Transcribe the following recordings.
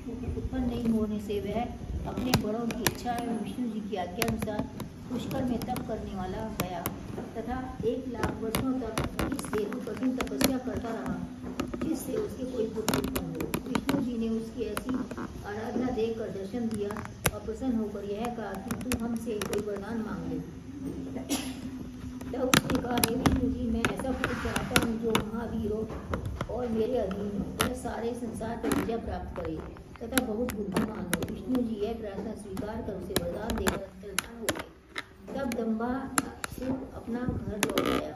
उत्पन्न नहीं होने से वह अपने बड़ों की इच्छा एवं विष्णु जी की आज्ञा अनुसार पुष्कर में तप करने वाला गया तथा 1 लाख वर्षों तक इस हेतु कठिन तपस्या करता रहा जिससे उसके कोई पुत्र उत्पन्न हो। विष्णु जी ने उसकी ऐसी आराधना देखकर दर्शन दिया और प्रसन्न होकर यह कहा कि तू हमसे कोई वरदान मांग ले। तब उसने कहा, हे विष्णु जी, मैं ऐसा पुरुष चाहता हूँ जो महावीर हो और मेरे अधीन हो, वह सारे संसार पर विजय प्राप्त करे तथा बहुत बुद्धिमान हो। विष्णु जी यह प्रार्थना स्वीकार कर उसे वरदान देकर अंतर्धान हो गए। तब दंबासुर अपना घर लौट गया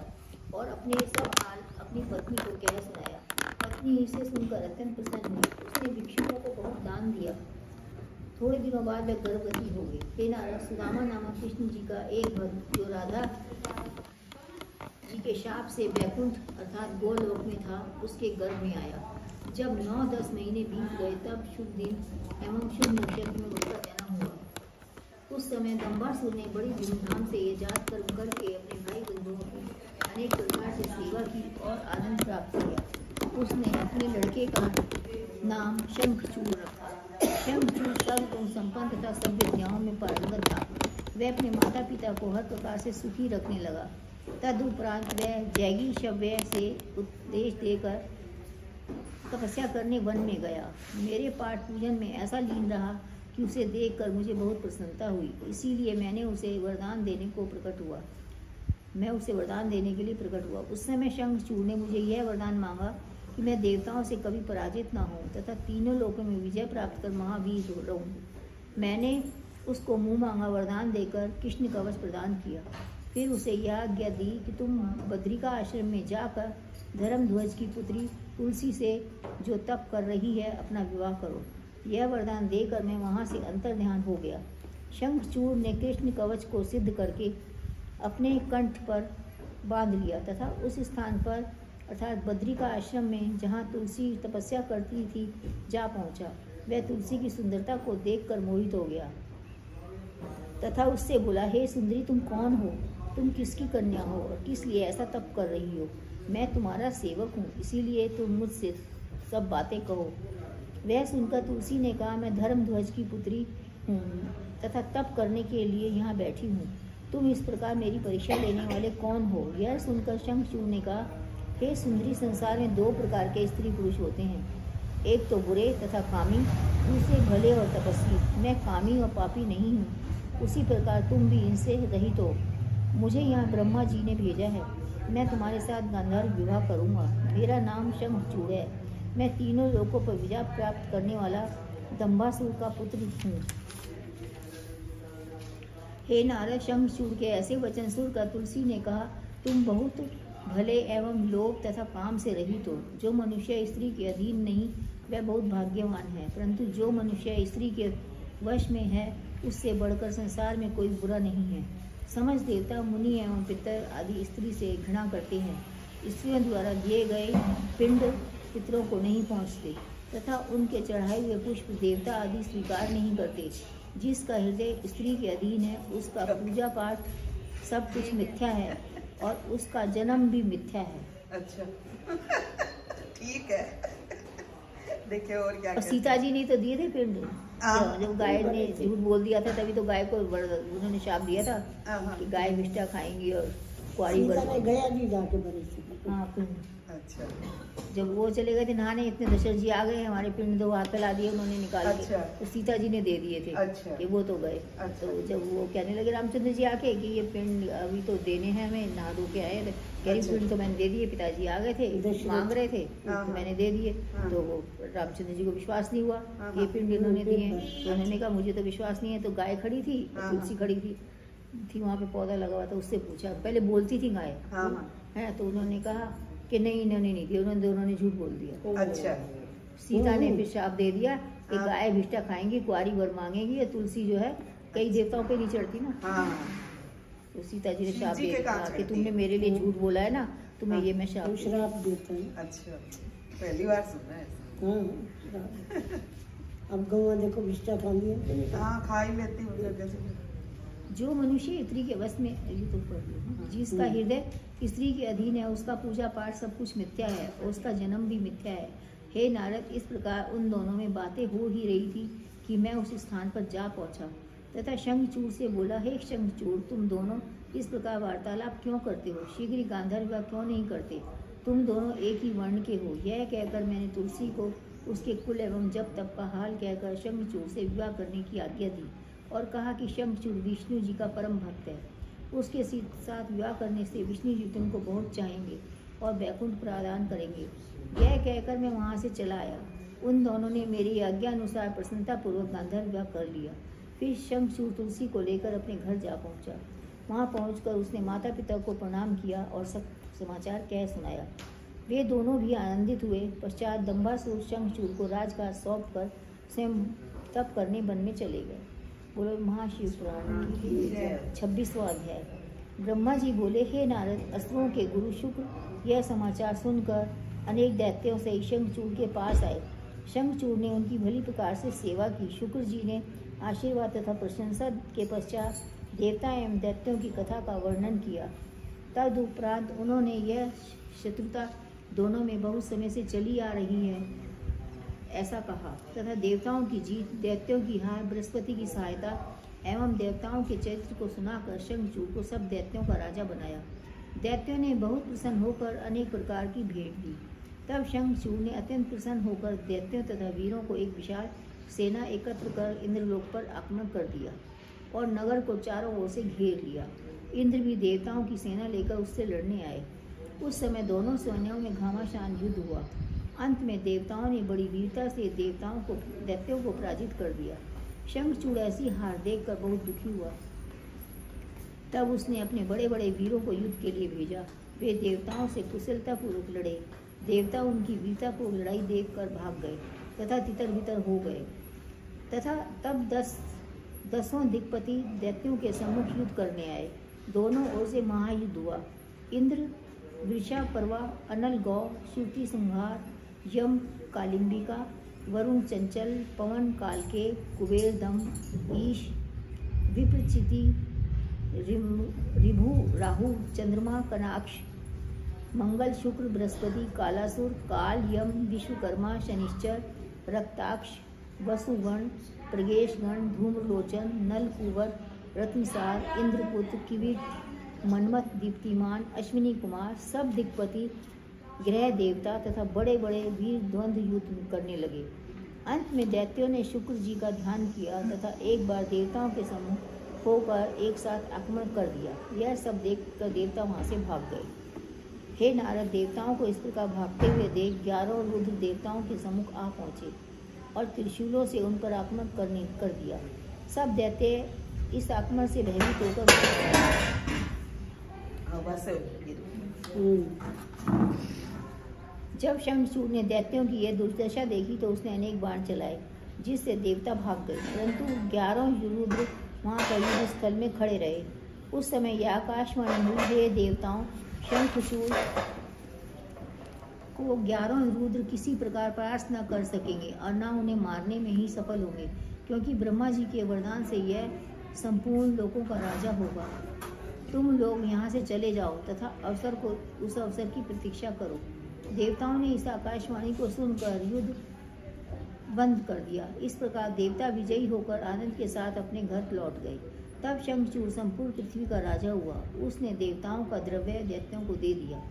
और अपने सब हाल अपनी पत्नी को कह सुनाया। पत्नी इसे सुनकर अत्यंत प्रसन्न हुई। उसने भिक्षुकों को बहुत दान दिया। थोड़े दिनों बाद वह गर्भवती हो गई। हे नारद, सुदामा नामक कृष्ण जी का एक भक्त जो राधा जी के शाप से वैकुंठ अर्थात गोलोक में था, उसके गर्भ में आया। जब 9-10 महीने बीत गए तब शुभ दिन एवं शुभ नक्षत्र में उसका जन्म हुआ। उस समय दंबासुर ने बड़ी धूमधाम से ये जात कर्म करके अपने भाई बंधुओं की अनेक प्रकार से सेवा की और आनंद प्राप्त किया। उसने अपने लड़के का नाम शंखचूड़ रखा। शंखचूड़ सर्वगुण संपन्न तथा सब विद्याओं में पारंगत था। वह अपने माता पिता को हर प्रकार से सुखी रखने लगा। तदुपरांत वह जैगीशव्य से उपदेश देकर तपस्या करने वन में गया। मेरे पाठ पूजन में ऐसा लीन रहा कि उसे देखकर मुझे बहुत प्रसन्नता हुई। इसीलिए मैंने उसे वरदान देने को प्रकट हुआ। मैं उसे वरदान देने के लिए प्रकट हुआ। उस समय शंखचूड़ ने मुझे यह वरदान मांगा कि मैं देवताओं से कभी पराजित न हूँ तथा तीनों लोकों में विजय प्राप्त कर महावीर रहूँ। मैंने उसको मुँह मांगा वरदान देकर कृष्ण कवच प्रदान किया। फिर उसे यह आज्ञा दी कि तुम बद्रिका आश्रम में जाकर धर्मध्वज की पुत्री तुलसी से जो तप कर रही है अपना विवाह करो। यह वरदान देकर मैं वहाँ से अंतर्ध्यान हो गया। शंखचूड़ ने कृष्ण कवच को सिद्ध करके अपने कंठ पर बांध लिया तथा उस स्थान पर अर्थात बद्रिका आश्रम में जहाँ तुलसी तपस्या करती थी जा पहुँचा। वह तुलसी की सुंदरता को देखकर मोहित हो गया तथा उससे बोला, हे सुंदरी, तुम कौन हो? तुम किसकी कन्या हो और किस लिए ऐसा तप कर रही हो? मैं तुम्हारा सेवक हूँ, इसीलिए तुम मुझसे सब बातें कहो। वह सुनकर तुलसी ने कहा, मैं धर्मध्वज की पुत्री हूँ तथा तप करने के लिए यहाँ बैठी हूँ। तुम इस प्रकार मेरी परीक्षा लेने वाले कौन हो? यह सुनकर शंखचूड़ ने कहा, हे सुंदरी, संसार में 2 प्रकार के स्त्री पुरुष होते हैं, एक तो बुरे तथा कामी, दूसरे भले और तपस्वी। मैं कामी और पापी नहीं हूँ। उसी प्रकार तुम भी इनसे रहित हो। मुझे यहाँ ब्रह्मा जी ने भेजा है। मैं तुम्हारे साथ गांधार विवाह करूँगा। मेरा नाम शंखचूड़ है। मैं तीनों लोकों पर विजय प्राप्त करने वाला दंबासुर का पुत्र हूँ। हे नारद, शंखचूड़ के ऐसे वचन सुनकर तुलसी ने कहा, तुम बहुत भले एवं लोभ तथा काम से रहित हो। जो मनुष्य स्त्री के अधीन नहीं वह बहुत भाग्यवान है, परंतु जो मनुष्य स्त्री के वश में है उससे बढ़कर संसार में कोई बुरा नहीं है। समझ देवता, मुनि एवं पितर आदि स्त्री से घृणा करते हैं। स्त्रियों द्वारा दिए गए पिंड पितरों को नहीं पहुँचते तथा उनके चढ़ाए हुए पुष्प देवता आदि स्वीकार नहीं करते। जिसका हृदय स्त्री के अधीन है उसका पूजा पाठ सब कुछ मिथ्या है और उसका जन्म भी मिथ्या है। अच्छा ठीक है। देखिए और क्या। और सीता जी ने तो दिए थे पिंड। जब गाय ने झूठ बोल दिया था तभी तो गाय को उन्होंने शाप दिया था कि गाय विष्टा खाएंगी और कुआरी गया भी जाके बड़ी सी। हाँ पिंड। अच्छा। जब वो चले गए थे नहाने, इतने दशरथ जी आ गए, हमारे पिंड 2 हाथ फैला दिए उन्होंने निकाल के। अच्छा। तो सीता जी ने दे दिए थे। अच्छा। कि वो तो गए। अच्छा। तो जब वो कहने लगे रामचंद्र जी आके कि ये पिंड अभी तो देने हैं हमें, नहा धो के आए थे। कह रही पिंड तो मैंने दे दिए, पिताजी आ गए थे मांग रहे थे तो मैंने दे दिए। तो वो रामचंद्र जी को विश्वास नहीं हुआ ये पिंड इन्होंने दिए। तो उन्होंने कहा मुझे तो विश्वास नहीं है। तो गाय खड़ी थी, तुलसी खड़ी थी वहाँ पे पौधा लगा हुआ था, उससे पूछा। पहले बोलती थी गाय है, तो उन्होंने कहा कि नहीं इन्होंने नहीं दिया, उन्होंने दोनों ने झूठ बोल दिया। अच्छा। सीता ने फिर शाप दे दिया कि गाय विष्टा खाएंगी, कुआरी वर मांगेगी, या तुलसी जो है कई देवताओं पे नहीं चढ़ती ना। तो सीता जी ने शाप दे दिया कि तुमने मेरे लिए झूठ बोला है ना, तुम्हें ये मैं शाप देता हूँ। अच्छा, पहली बार सुना है। अब गौवा देखो विष्टा खा लिया। हाँ खा ही लेती हूँ। जो मनुष्य स्त्री के वश में, ये तो पढ़ लो, जिसका हृदय स्त्री के अधीन है उसका पूजा पाठ सब कुछ मिथ्या है और उसका जन्म भी मिथ्या है। हे नारद, इस प्रकार उन दोनों में बातें हो ही रही थी कि मैं उस स्थान पर जा पहुंचा तथा शंखचूड़ से बोला, हे शंखचूड़, तुम दोनों इस प्रकार वार्तालाप क्यों करते हो? शीघ्र ही गांधर्व विवाह क्यों नहीं करते? तुम दोनों एक ही वर्ण के हो। यह कहकर मैंने तुलसी को उसके कुल एवं जप तप का हाल कहकर शंखचूड़ से विवाह करने की आज्ञा दी और कहा कि शंखचूड़ विष्णु जी का परम भक्त है। उसके साथ विवाह करने से विष्णु जी तुमको बहुत चाहेंगे और वैकुंठ प्रदान करेंगे। यह कहकर मैं वहाँ से चला आया। उन दोनों ने मेरी आज्ञा अनुसार प्रसन्नतापूर्वक गांधर्व विवाह कर लिया। फिर शंखचूड़ तुलसी को लेकर अपने घर जा पहुँचा। वहाँ पहुँचकर उसने माता पिता को प्रणाम किया और सब समाचार कह सुनाया। वे दोनों भी आनंदित हुए। पश्चात दंभासुर शंखचूड़ को राजकाज सौंप कर स्वयं तप करने वन में चले गए। बोलो महाशिव पुराण की 26वां अध्याय। ब्रह्मा जी बोले, हे नारद, असुरों के गुरु शुक्र यह समाचार सुनकर अनेक दैत्यों से शंखचूड़ के पास आए। शंखचूड़ ने उनकी भली प्रकार से सेवा की। शुक्र जी ने आशीर्वाद तथा प्रशंसा के पश्चात देवता एवं दैत्यों की कथा का वर्णन किया। तदुपरांत उन्होंने यह शत्रुता दोनों में बहुत समय से चली आ रही है ऐसा कहा तथा देवताओं की जीत, दैत्यों की हार, बृहस्पति की सहायता एवं देवताओं के चरित्र को सुनाकर शंखचूड़ को सब दैत्यों का राजा बनाया। दैत्यों ने बहुत प्रसन्न होकर अनेक प्रकार की भेंट दी। तब शंखचूड़ ने अत्यंत प्रसन्न होकर दैत्यों तथा वीरों को एक विशाल सेना एकत्र कर इंद्रलोक पर आक्रमण कर दिया और नगर को चारों ओर से घेर लिया। इंद्र भी देवताओं की सेना लेकर उससे लड़ने आए। उस समय दोनों सेनाओं में घमासान युद्ध हुआ। अंत में देवताओं ने बड़ी वीरता से दैत्यों को पराजित कर दिया। शंखचूड़ ऐसी हार देखकर बहुत दुखी हुआ। तब उसने अपने बड़े बड़े वीरों को युद्ध के लिए भेजा। वे देवताओं से कुशलतापूर्वक लड़े। देवता उनकी वीरता को लड़ाई देखकर भाग गए तथा तितर बितर हो गए तथा तब दसों दिक्पति दैत्यों के सम्मुख युद्ध करने आए। दोनों ओर से महायुद्ध हुआ। इंद्र वृषा पर्वा, अनल गौ, श्रुति संहार, यम कालिंबिका, वरुण चंचल, पवन कालके, कुबेर दम, ईश, विप्रचिति, रिभु राहु, चंद्रमा कनाक्ष, मंगल शुक्र बृहस्पति, कालासुर, काल, यम, विश्वकर्मा, शनिश्चर, रक्ताक्ष, वसुगण, प्रगेशगण, धूम्रलोचन, नल कुंवर, रत्नसार, इंद्रपुत्र, किवीट, मनमथ, दीप्तिमान, अश्विनी कुमार, सब दिक्पति, ग्रह देवता तथा बड़े बड़े वीर द्वंद्व युद्ध करने लगे। अंत में दैत्यों ने शुक्र जी का ध्यान किया तथा एक बार देवताओं के सम्मुख होकर एक साथ आक्रमण कर दिया। यह सब देखकर देवता वहां से भाग गए। हे नारद, देवताओं को इस प्रकार भागते हुए देख 11 रुद्र देवताओं के सम्मुख आ पहुंचे और त्रिशूलों से उन पर आक्रमण कर दिया। सब दैत्य इस आक्रमण से भयभीत होकर जब शंखचूड़ ने दैत्यों की यह दुर्दशा देखी तो उसने अनेक बाण चलाए जिससे देवता भाग गए, परंतु 11 रुद्र वहां पर युद्ध स्थल में खड़े रहे। उस समय यह आकाशवाणी हुई, हे देवताओं, शंखचूड़ को 11 रुद्र किसी प्रकार परास्त न कर सकेंगे और न उन्हें मारने में ही सफल होंगे, क्योंकि ब्रह्मा जी के वरदान से यह संपूर्ण लोकों का राजा होगा। तुम लोग यहाँ से चले जाओ तथा उस अवसर की प्रतीक्षा करो। देवताओं ने इस आकाशवाणी को सुनकर युद्ध बंद कर दिया। इस प्रकार देवता विजयी होकर आनंद के साथ अपने घर लौट गए। तब शंखचूड़ संपूर्ण पृथ्वी का राजा हुआ। उसने देवताओं का द्रव्य दैत्यों को दे दिया।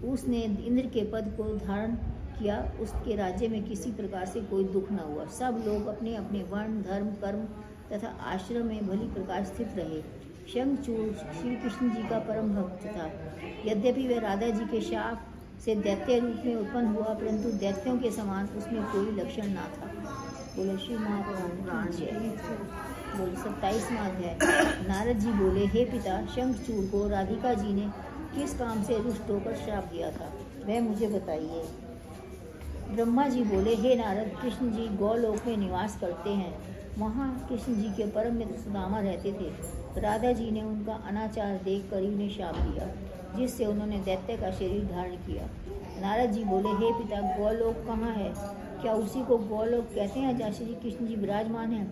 उसने इंद्र के पद को धारण किया। उसके राज्य में किसी प्रकार से कोई दुख न हुआ। सब लोग अपने अपने वर्ण, धर्म, कर्म तथा आश्रम में भली प्रकार स्थित रहे। शंखचूड़ श्री कृष्ण जी का परम भक्त था। यद्यपि वह राधा जी के शाप से दैत्य रूप में उत्पन्न हुआ, परंतु दैत्यों के समान उसमें कोई लक्षण ना था। बोलो श्री महापुराण जय। बोलो 27वां अध्याय। नारद जी बोले, हे पिता, शंखचूड़ को राधिका जी ने किस काम से रुष्ट होकर श्राप दिया था, वह मुझे बताइए। ब्रह्मा जी बोले, हे नारद, कृष्ण जी गौलोक में निवास करते हैं। वहाँ कृष्ण जी के परम मित्र सुदामा रहते थे। राधा जी ने उनका अनाचार देख कर उन्हें शाप दिया, जिससे उन्होंने दैत्य का शरीर धारण किया। नारद जी बोले, हे पिता, गौलोक कहाँ है? क्या उसी को गौलोक कहते हैं जहाँ श्री कृष्ण जी विराजमान हैं?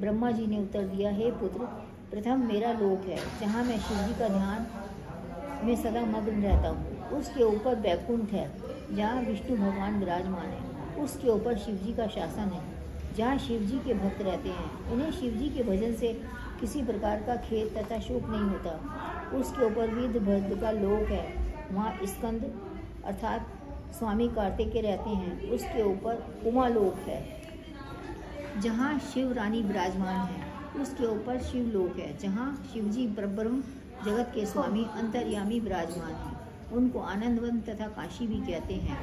ब्रह्मा जी ने उत्तर दिया, हे पुत्र, प्रथम मेरा लोक है जहाँ मैं शिव जी का ध्यान में सदा मग्न रहता हूँ। उसके ऊपर वैकुंठ है जहाँ विष्णु भगवान विराजमान है उसके ऊपर शिव जी का शासन है। जहाँ शिव जी के भक्त रहते हैं उन्हें शिव जी के भजन से किसी प्रकार का खेद तथा शोक नहीं होता। उसके ऊपर वीरभद्र का लोक है, वहाँ स्कंद अर्थात स्वामी कार्तिकेय रहते हैं। उसके ऊपर उमा लोक है जहाँ शिव रानी विराजमान है। उसके ऊपर शिव लोक है जहाँ शिव जी ब्रह्म जगत के स्वामी अंतर्यामी विराजमान हैं। उनको आनंदवन तथा काशी भी कहते हैं।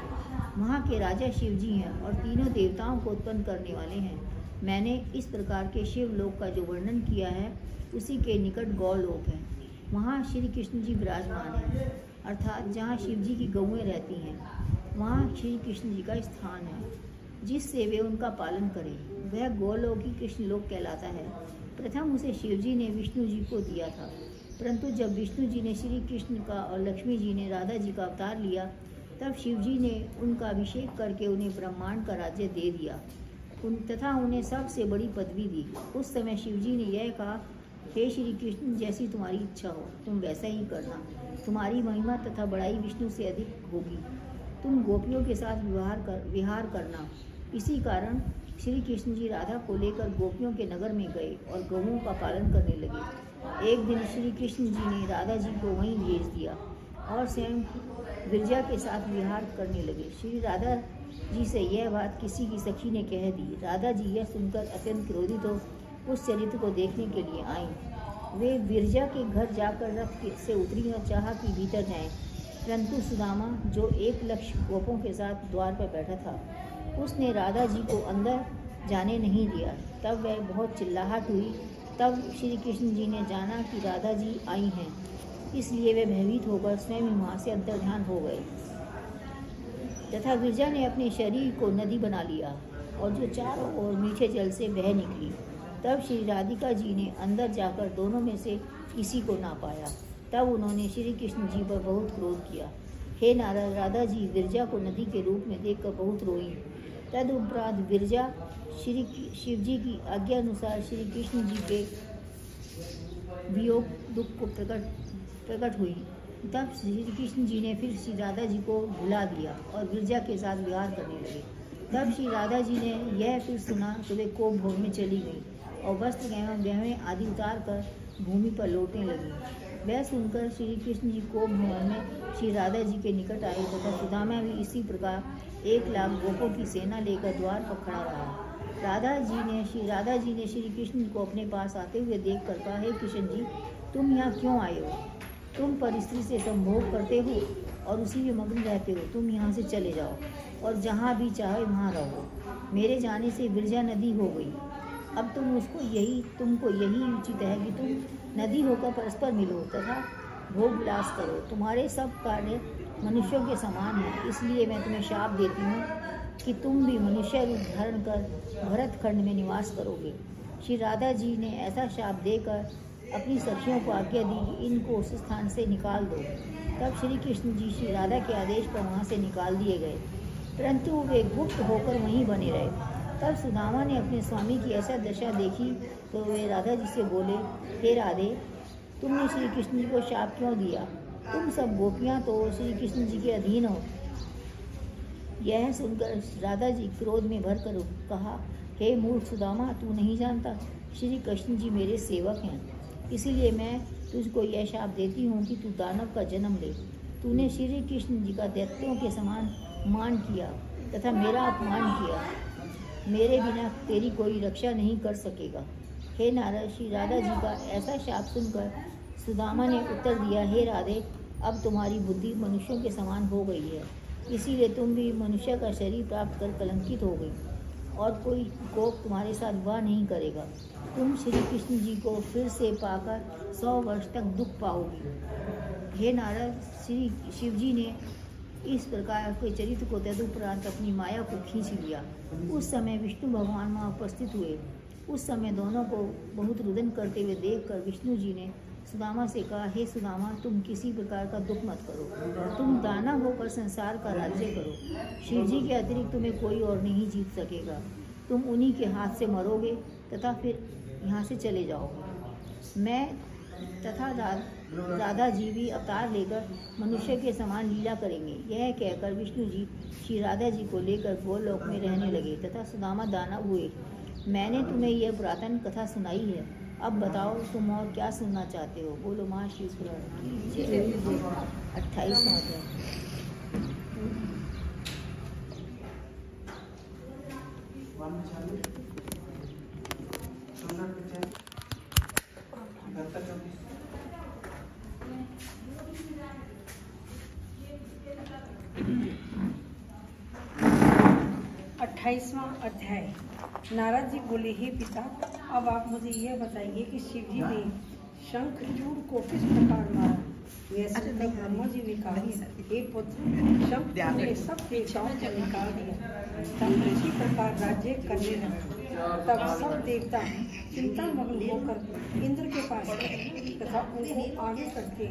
वहाँ के राजा शिव जी हैं और तीनों देवताओं को उत्पन्न करने वाले हैं। मैंने इस प्रकार के शिव लोक का जो वर्णन किया है उसी के निकट गौलोक है। वहाँ श्री कृष्ण जी विराजमान हैं, अर्थात जहाँ शिव जी की गौएं रहती हैं वहाँ श्री कृष्ण जी का स्थान है। जिससे वे उनका पालन करें वह गोलोक ही कृष्ण लोक कहलाता है। प्रथम उसे शिव जी ने विष्णु जी को दिया था, परंतु जब विष्णु जी ने श्री कृष्ण का और लक्ष्मी जी ने राधा जी का अवतार लिया तब शिव जी ने उनका अभिषेक करके उन्हें ब्रह्मांड का राज्य दे दिया तथा उन्हें सबसे बड़ी पदवी दी। उस समय शिव जी ने यह कहा, हे श्री कृष्ण, जैसी तुम्हारी इच्छा हो तुम वैसा ही करना। तुम्हारी महिमा तथा बड़ाई विष्णु से अधिक होगी। तुम गोपियों के साथ विहार करना। इसी कारण श्री कृष्ण जी राधा को लेकर गोपियों के नगर में गए और गौओं का पालन करने लगे। एक दिन श्री कृष्ण जी ने राधा जी को वहीं भेज दिया और स्वयं विरजा के साथ विहार करने लगे। श्री राधा जी से यह बात किसी की सखी ने कह दी। राधा जी यह सुनकर अत्यंत क्रोधित हो उस चरित्र को देखने के लिए आईं। वे विरजा के घर जाकर रथ से उतरी और चाहा कि भीतर जाएं, परंतु सुदामा जो 1,00,000 गोपों के साथ द्वार पर बैठा था उसने राधा जी को अंदर जाने नहीं दिया। तब वह बहुत चिल्लाहट हुई। तब श्री कृष्ण जी ने जाना कि राधा जी आई हैं, इसलिए वे भयभीत होकर स्वयं वहाँ से अंतर्ध्यान हो गए तथा विरजा ने अपने शरीर को नदी बना लिया और जो चारों ओर मीठे जल से बह निकली। तब श्री राधिका जी ने अंदर जाकर दोनों में से किसी को ना पाया। तब उन्होंने श्री कृष्ण जी पर बहुत क्रोध किया। हे नारद, राधा जी विरजा को नदी के रूप में देखकर बहुत रोई। तदुपरांत विरजा श्री शिव जी की आज्ञा अनुसार श्री कृष्ण जी के वियोग दुख को प्रकट हुई। तब श्री कृष्ण जी ने फिर श्री राधा जी को भुला दिया और विरजा के साथ विहार करने लगे। तब श्री राधा जी ने यह फिर सुना तो वे कोप भोग में चली गई और वस्त्र एवं गहने आदि उतार कर भूमि पर लौटने लगी। वह सुनकर श्री कृष्ण जी कोप भवन में श्री राधा जी के निकट आए तथा सुदामा भी इसी प्रकार 1,00,000 गोपों की सेना लेकर द्वार पर खड़ा रहा। राधा जी ने श्री कृष्ण को अपने पास आते हुए देख कर कहा, हे कृष्ण जी, तुम यहाँ क्यों आए हो? तुम पर स्त्री से संभोग करते हो और उसी में मग्न रहते हो। तुम यहाँ से चले जाओ और जहाँ भी चाहे वहाँ रहो। मेरे जाने से विरजा नदी हो गई। अब तुमको यही उचित है कि तुम नदी होकर परस्पर मिलो तथा भोग विलास करो। तुम्हारे सब कार्य मनुष्यों के समान हैं, इसलिए मैं तुम्हें शाप देती हूँ कि तुम भी मनुष्य रूप धारण कर भरत खंड में निवास करोगे। श्री राधा जी ने ऐसा शाप देकर अपनी सखियों को आज्ञा दी कि इनको उस स्थान से निकाल दो। तब श्री कृष्ण जी श्री राधा के आदेश पर वहाँ से निकाल दिए गए, परंतु वे गुप्त होकर वहीं बने रहे। तब सुदामा ने अपने स्वामी की ऐसा दशा देखी तो वे राधा जी से बोले, हे राधे, तुमने श्री कृष्ण जी को शाप क्यों दिया? तुम सब गोपियाँ तो श्री कृष्ण जी के अधीन हो। यह सुनकर राधा जी क्रोध में भरकर कहा, हे मूर्ख सुदामा, तू नहीं जानता श्री कृष्ण जी मेरे सेवक हैं, इसीलिए मैं तुझको यह शाप देती हूँ कि तू दानव का जन्म ले। तूने श्री कृष्ण जी का दैत्यों के समान मान किया तथा मेरा अपमान किया। मेरे बिना तेरी कोई रक्षा नहीं कर सकेगा। हे नारद, श्री राधा जी का ऐसा शाप सुनकर सुदामा ने उत्तर दिया, हे राधे, अब तुम्हारी बुद्धि मनुष्यों के समान हो गई है, इसीलिए तुम भी मनुष्य का शरीर प्राप्त कर कलंकित हो गई और कोई कोप तुम्हारे साथ विवाह नहीं करेगा। तुम श्री कृष्ण जी को फिर से पाकर 100 वर्ष तक दुख पाओगी। हे नारद, श्री शिव जी ने इस प्रकार के चरित्र को तदुपरांत अपनी माया को खींच लिया। उस समय विष्णु भगवान वहाँ उपस्थित हुए। उस समय दोनों को बहुत रुदन करते हुए देखकर विष्णु जी ने सुदामा से कहा, हे सुदामा, तुम किसी प्रकार का दुख मत करो, तुम दानव होकर संसार का राज्य करो। शिव जी के अतिरिक्त तुम्हें कोई और नहीं जीत सकेगा। तुम उन्हीं के हाथ से मरोगे तथा फिर यहाँ से चले जाओगे। मैं तथा राधा जी भी अवतार लेकर मनुष्य के समान लीला करेंगे। यह कहकर विष्णु जी श्री राधा जी को लेकर गोलोक में रहने लगे तथा सुदामा दानव हुए। मैंने तुम्हें यह पुरातन कथा सुनाई है, अब बताओ तुम और क्या सुनना चाहते हो। बोलो महाशिव पुराण की 28वां अध्याय। अट्ठाईसवां अध्याय। नारद जी बोले, हे पिता, अब आप मुझे यह बताइए कि शिव जी ने शंखचूड़ को किस प्रकार मारा। यह सुनकर ब्रह्मा जी ने कहा, हे पुत्र, शंख ने सब देवताओं को निकाल दिया तब इसी प्रकार राज्य करने लगा। तब सब देवता चिंता मग्न होकर इंद्र के पास गए तथा उनको आगे करके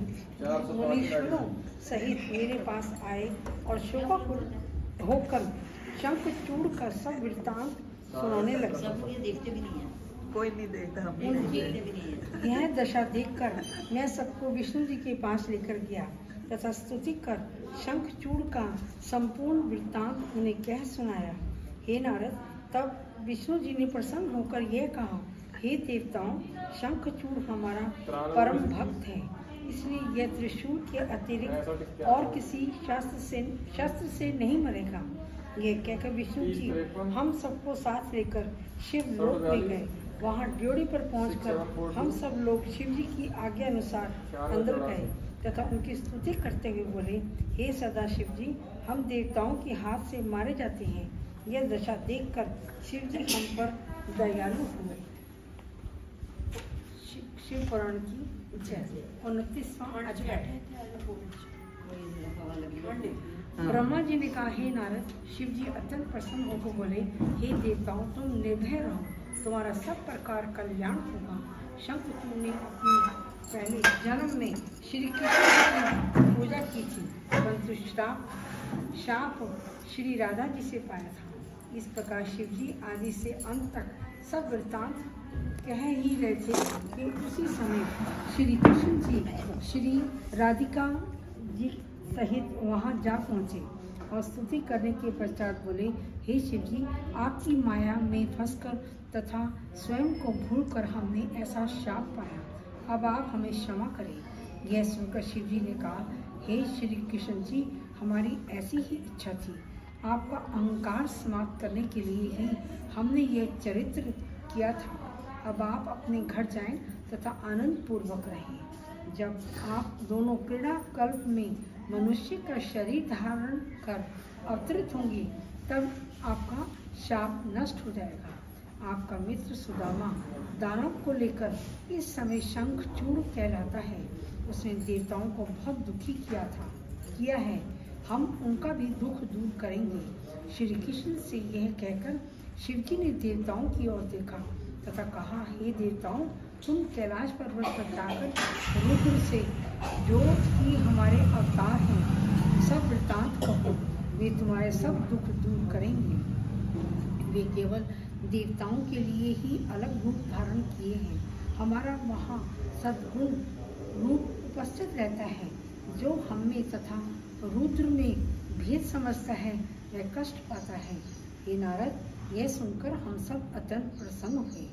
मुनीश्वरों सहित मेरे पास आए और शोकाकुल होकर शंखचूड़ का सब वृत्तांत सुनाने लगे। देखते भी नहीं है, कोई नहीं देखता, हम उनकी यह दशा देखकर मैं सबको विष्णु जी के पास लेकर गया तथा स्तुति कर शंखचूड़ का संपूर्ण वृत्तांत उन्हें कह सुनाया। हे नारद, तब विष्णु जी ने प्रसन्न होकर यह कहा, हे देवताओं, शंखचूड़ हमारा परम भक्त है, इसलिए यह त्रिशूल के अतिरिक्त और किसी शस्त्र से नहीं मरेगा। यह कहकर विष्णु जी हम सबको साथ लेकर शिव लोक में गए। वहां ड्योढ़ी पर पहुंचकर हम सब लोग शिव जी की आज्ञा अनुसार अंदर गए तथा उनकी स्तुति करते हुए बोले, हे सदा शिव जी, हम देवताओं के हाथ से मारे जाते हैं। यह दशा देखकर शिव जी हम पर दयालु हुए। शिव पुराण की 29वां अध्याय। ब्रह्मा जी ने कहा, हे नारद, शिव जी अत्यंत प्रसन्न होकर बोले, हे देवताओं, तुम निर्भय रहो, तुम्हारा सब प्रकार कल्याण होगा। शंखचूड़ ने अपने पहले जन्म में श्री कृष्ण की पूजा की थी, परंतु शाप श्री राधा जी से पाया था। इस प्रकार शिव जी आदि से अंत तक सब वृत्तांत कह ही रहे थे कि उसी समय श्री कृष्ण जी श्री राधिका जी सहित वहां जा पहुंचे और स्तुति करने के पश्चात बोले, हे शिव जी, आपकी माया में फंसकर तथा स्वयं को भूलकर हमने ऐसा शाप पाया, अब आप हमें क्षमा करें। यह सुनकर शिव जी ने कहा, हे श्री कृष्ण जी, हमारी ऐसी ही इच्छा थी। आपका अहंकार समाप्त करने के लिए ही हमने यह चरित्र किया था। अब आप अपने घर जाएं तथा आनंद पूर्वक रहें। जब आप दोनों क्रीड़ा कल्प में मनुष्य का शरीर धारण कर अवतरित होंगे, तब आपका शाप नष्ट हो जाएगा। आपका मित्र सुदामा दानव को लेकर इस समय शंखचूड़ कहलाता है। उसने देवताओं को बहुत दुखी किया है। हम उनका भी दुख दूर करेंगे। श्री कृष्ण से यह कहकर शिव जी ने देवताओं की ओर देखा तथा कहा, हे देवताओं, तुम कैलाश पर्वत पर जाकर रुद्र से, जो कि हमारे अवतार हैं, सब वृत्तांत कहो, वे तुम्हारे सब दुख दूर करेंगे। वे केवल देवताओं के लिए ही अलग रूप धारण किए हैं। हमारा वहाँ सद्गुण रूप उपस्थित रहता है। जो हम में तथा रुद्र में भेद समझता है, वह कष्ट पाता है। हे नारद, यह सुनकर हम सब अत्यंत प्रसन्न हुए।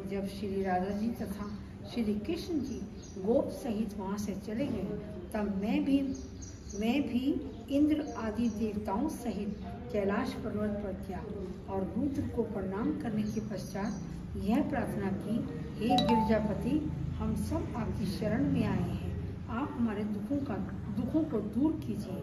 जब श्री राधा जी तथा श्री कृष्ण जी गोप सहित वहाँ से चले गए, तब मैं भी इंद्र आदि देवताओं सहित कैलाश पर्वत पर गया और रुद्र को प्रणाम करने के पश्चात यह प्रार्थना की, हे गिरिजापति, हम सब आपकी शरण में आए हैं, आप हमारे दुखों को दूर कीजिए।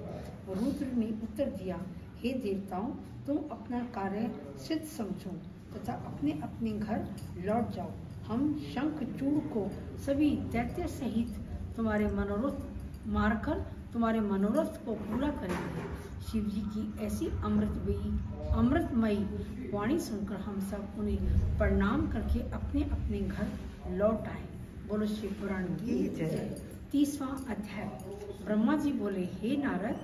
रुद्र ने उत्तर दिया, हे देवताओं, तुम अपना कार्य सिद्ध समझो तथा अपने अपने घर लौट जाओ। हम शंखचूड़ को सभी दैत्य सहित तुम्हारे मनोरथ मारकर तुम्हारे मनोरथ को पूरा करेंगे। शिव जी की ऐसी अमृतमयी वाणी सुनकर हम सब उन्हें प्रणाम करके अपने अपने घर लौट आए। बोलो शिव पुराण की जय। 30वां अध्याय। ब्रह्मा जी बोले, हे नारद,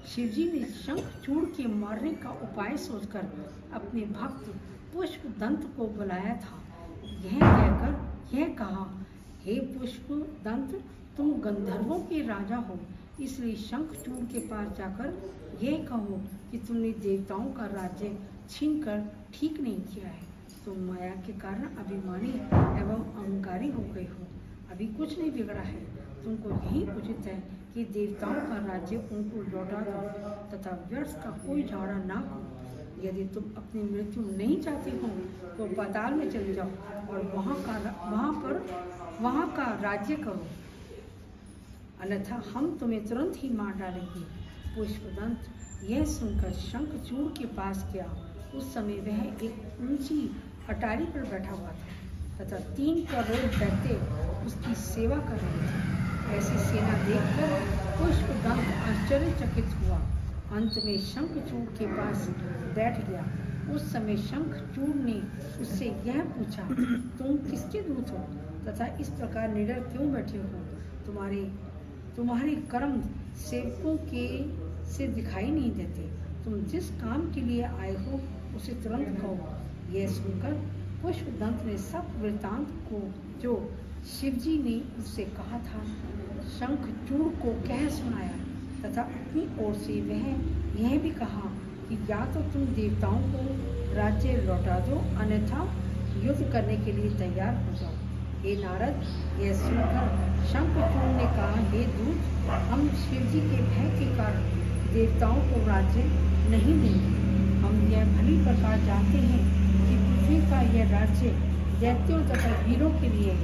शिव जी ने शंखचूड़ के मारने का उपाय सोचकर अपने भक्त पुष्प दंत को बुलाया था। यह कहकर यह कहा, हे पुष्प दंत, तुम गंधर्वों के राजा हो, इसलिए शंखचूड़ के पास जाकर यह कहो कि तुमने देवताओं का राज्य छीनकर ठीक नहीं किया है। तुम माया के कारण अभिमानी एवं अहंकारी हो गए हो। अभी कुछ नहीं बिगड़ा है। तुमको यही उचित है कि देवताओं का राज्य उनको लौटा दो तथा व्यर्थ का कोई झाड़ा ना करो। यदि तुम अपनी मृत्यु नहीं चाहते हो तो पाताल में चले जाओ और वहाँ का राज्य करो, अन्यथा हम तुम्हें तुरंत ही मार डालेंगे। पुष्पदंत यह सुनकर शंखचूड़ के पास गया। उस समय वह एक ऊंची अटारी पर बैठा हुआ था तथा 3 करोड़ दैत्य उसकी सेवा कर रहे थे। ऐसी सेना देखकर पुष्पदंत आश्चर्यचकित हुआ। अंत में शंखचूड़ के पास बैठ गया। उस समय शंखचूड़ ने उससे यह पूछा, तुम किसके दूत हो तथा इस प्रकार निडर क्यों बैठे हो? तुम्हारे कर्म सेवकों के से दिखाई नहीं देते। तुम जिस काम के लिए आए हो उसे तुरंत कहो। यह सुनकर पुष्पदंत ने सब वृत्तांत को जो शिवजी ने उससे कहा था शंखचूड़ को कह सुनाया तथा अपनी ओर से वह यह भी कहा कि या तो तुम देवताओं को राज्य लौटा दो, अन्यथा युद्ध करने के लिए तैयार हो जाओ। हे नारद, यह सुनकर शंखचूड़ ने कहा, हे दूत, हम शिवजी के भय के कारण देवताओं को राज्य नहीं देंगे। हम यह भली प्रकार जानते हैं कि पृथ्वी का यह राज्य दैत्यों तथा वीरों के लिए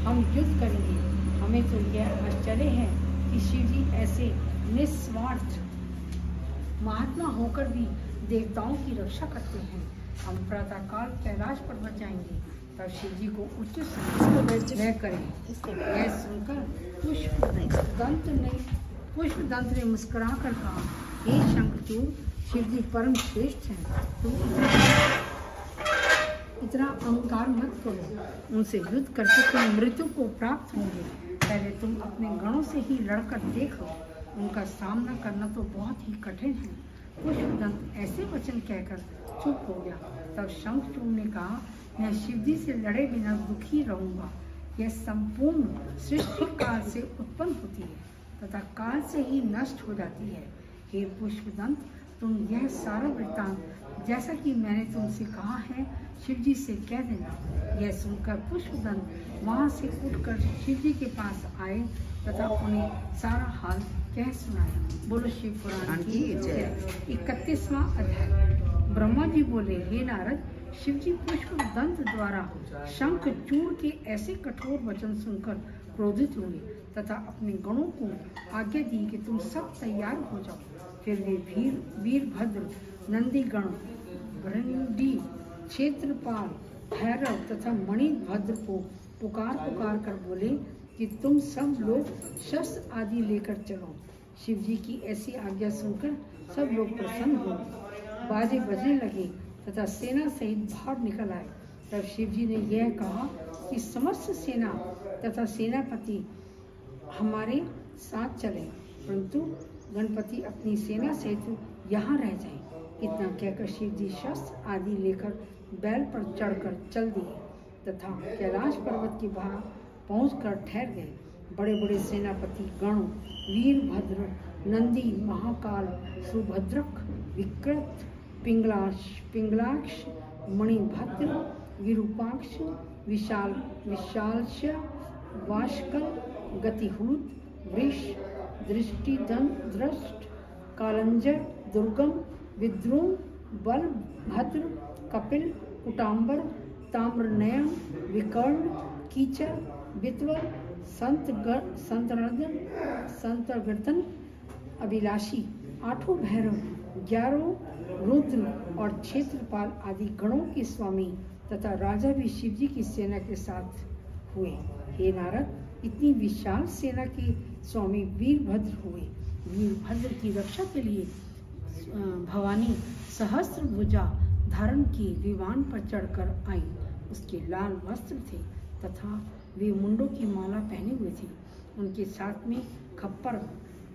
हम युद्ध करेंगे। हमें तो यह आश्चर्य है कि शिवजी ऐसे निस्वार्थ महात्मा होकर भी देवताओं की रक्षा करते हैं। हम प्रातःकाल कैलाश पर्वत जाएंगे, तब शिवजी को उच्च वह करें। यह सुनकर पुष्पदंत ने मुस्कुरा कर कहा, हे शंखचूड़, शिवजी परम श्रेष्ठ हैं। तुम इतना अहंकार मत करो। उनसे युद्ध करके तुम मृत्यु को प्राप्त होंगे। पहले तुम अपने गणों से ही लड़कर देखो। उनका सामना करना तो बहुत ही कठिन है। पुष्पदंत ऐसे वचन कहकर चुप हो गया। तब शंखचूड़ ने कहा, मैं शिवजी से लड़े बिना दुखी रहूंगा। यह संपूर्ण सृष्टि काल से उत्पन्न होती है तथा काल से ही नष्ट हो जाती है। हे पुष्पदंत, तुम यह सारा वृत्तांत जैसा कि मैंने तुमसे कहा है शिवजी से कह देना। यह सुनकर पुष्पदंत वहां से उठकर शिवजी के पास आए तथा उन्हें सारा हाल कह सुनाया। बोलो शिव पुराण की जय। 31वां अध्याय। ब्रह्मा जी बोले, हे नारद, शिवजी पुष्पदंत द्वारा शंखचूड़ के ऐसे कठोर वचन सुनकर क्रोधित हुए तथा अपने गणों को आज्ञा दी कि तुम सब तैयार हो जाओ। फिर वे वीरभद्र, नंदीगण, भृंडी, क्षेत्रपाल, भैरव तथा मणिभद्र को पुकार कर बोले कि तुम सब लोग शस्त्र आदि लेकर चलो। शिवजी की ऐसी आज्ञा सुनकर सब लोग प्रसन्न हो, बाजे बजने लगे तथा सेना सहित बाहर निकल आए। तब शिवजी ने यह कहा कि समस्त सेना तथा सेनापति हमारे साथ चले, परंतु गणपति अपनी सेना सहित यहाँ रह जाएं। इतना कहकर शिवजी शस्त्र आदि लेकर बैल पर चढ़कर चल दिए तथा कैलाश पर्वत के बाहर पहुंचकर ठहर गए। बड़े बड़े सेनापति गण वीरभद्र, नंदी, महाकाल, सुभद्रक, विकृत, पिंगलाक्ष, मणिभद्र, विरूपाक्ष, विशालक्ष, वाष्कल, गतिहूत, वृष, दृष्टिदंष्ट, कालंजर, दुर्गम, विद्रुम, बलभद्र, कपिल, कुटाम्बर, ताम्रनयन, विकर्ण, कीचर, वितवर, संतर्गतन, अभिलाषी, 8 भैरव, 11 रुद्र और क्षेत्रपाल आदि गणों के स्वामी तथा राजा भी शिवजी की सेना के साथ हुए। हे नारद, इतनी विशाल सेना के स्वामी वीरभद्र हुए। वीरभद्र की रक्षा के लिए भवानी सहस्त्र भुजा धारण की विमान पर चढ़कर आई। उसके लाल वस्त्र थे तथा वे मुंडों की माला पहने हुए थे। उनके साथ में खप्पर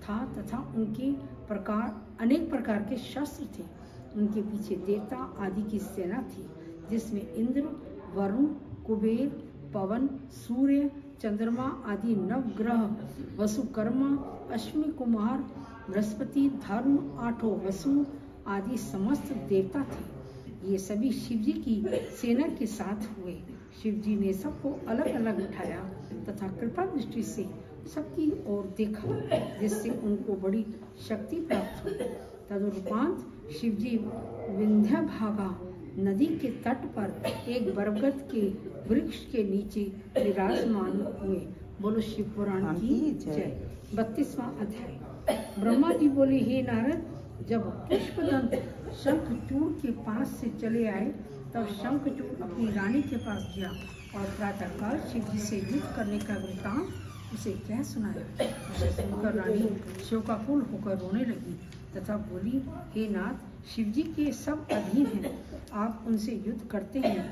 था तथा उनके अनेक प्रकार के शस्त्र थे। उनके पीछे देवता आदि की सेना थी, जिसमें इंद्र, वरुण, कुबेर, पवन, सूर्य चंद्रमा आदि नवग्रह, वसुकर्मा, अश्विनी कुमार, बृहस्पति, धर्म, आठों वसु आदि समस्त देवता थे। ये सभी शिवजी की सेना के साथ हुए। शिवजी ने सबको अलग अलग उठाया तथा कृपा दृष्टि से सबकी ओर देखा, जिससे उनको बड़ी शक्ति प्राप्त हुई। तदुपरांत शिवजी विंध्यभागा नदी के तट पर एक बरगद के वृक्ष के नीचे विराजमान हुए। बोलो शिव पुराण की जय। 32वां अध्याय। ब्रह्मा जी बोले, हे नारद, जब पुष्पदंत शंखचूड़ के पास से चले आए तब शंखचूड़ अपनी रानी के पास गया और प्रातःकाल शिवजी से युद्ध करने का वृतांत उसे कह सुनाया। उसे सुनकर रानी शोकाकुल होकर रोने लगी तथा बोली, हे नाथ, शिवजी के सब अधीन हैं, आप उनसे युद्ध करते हैं।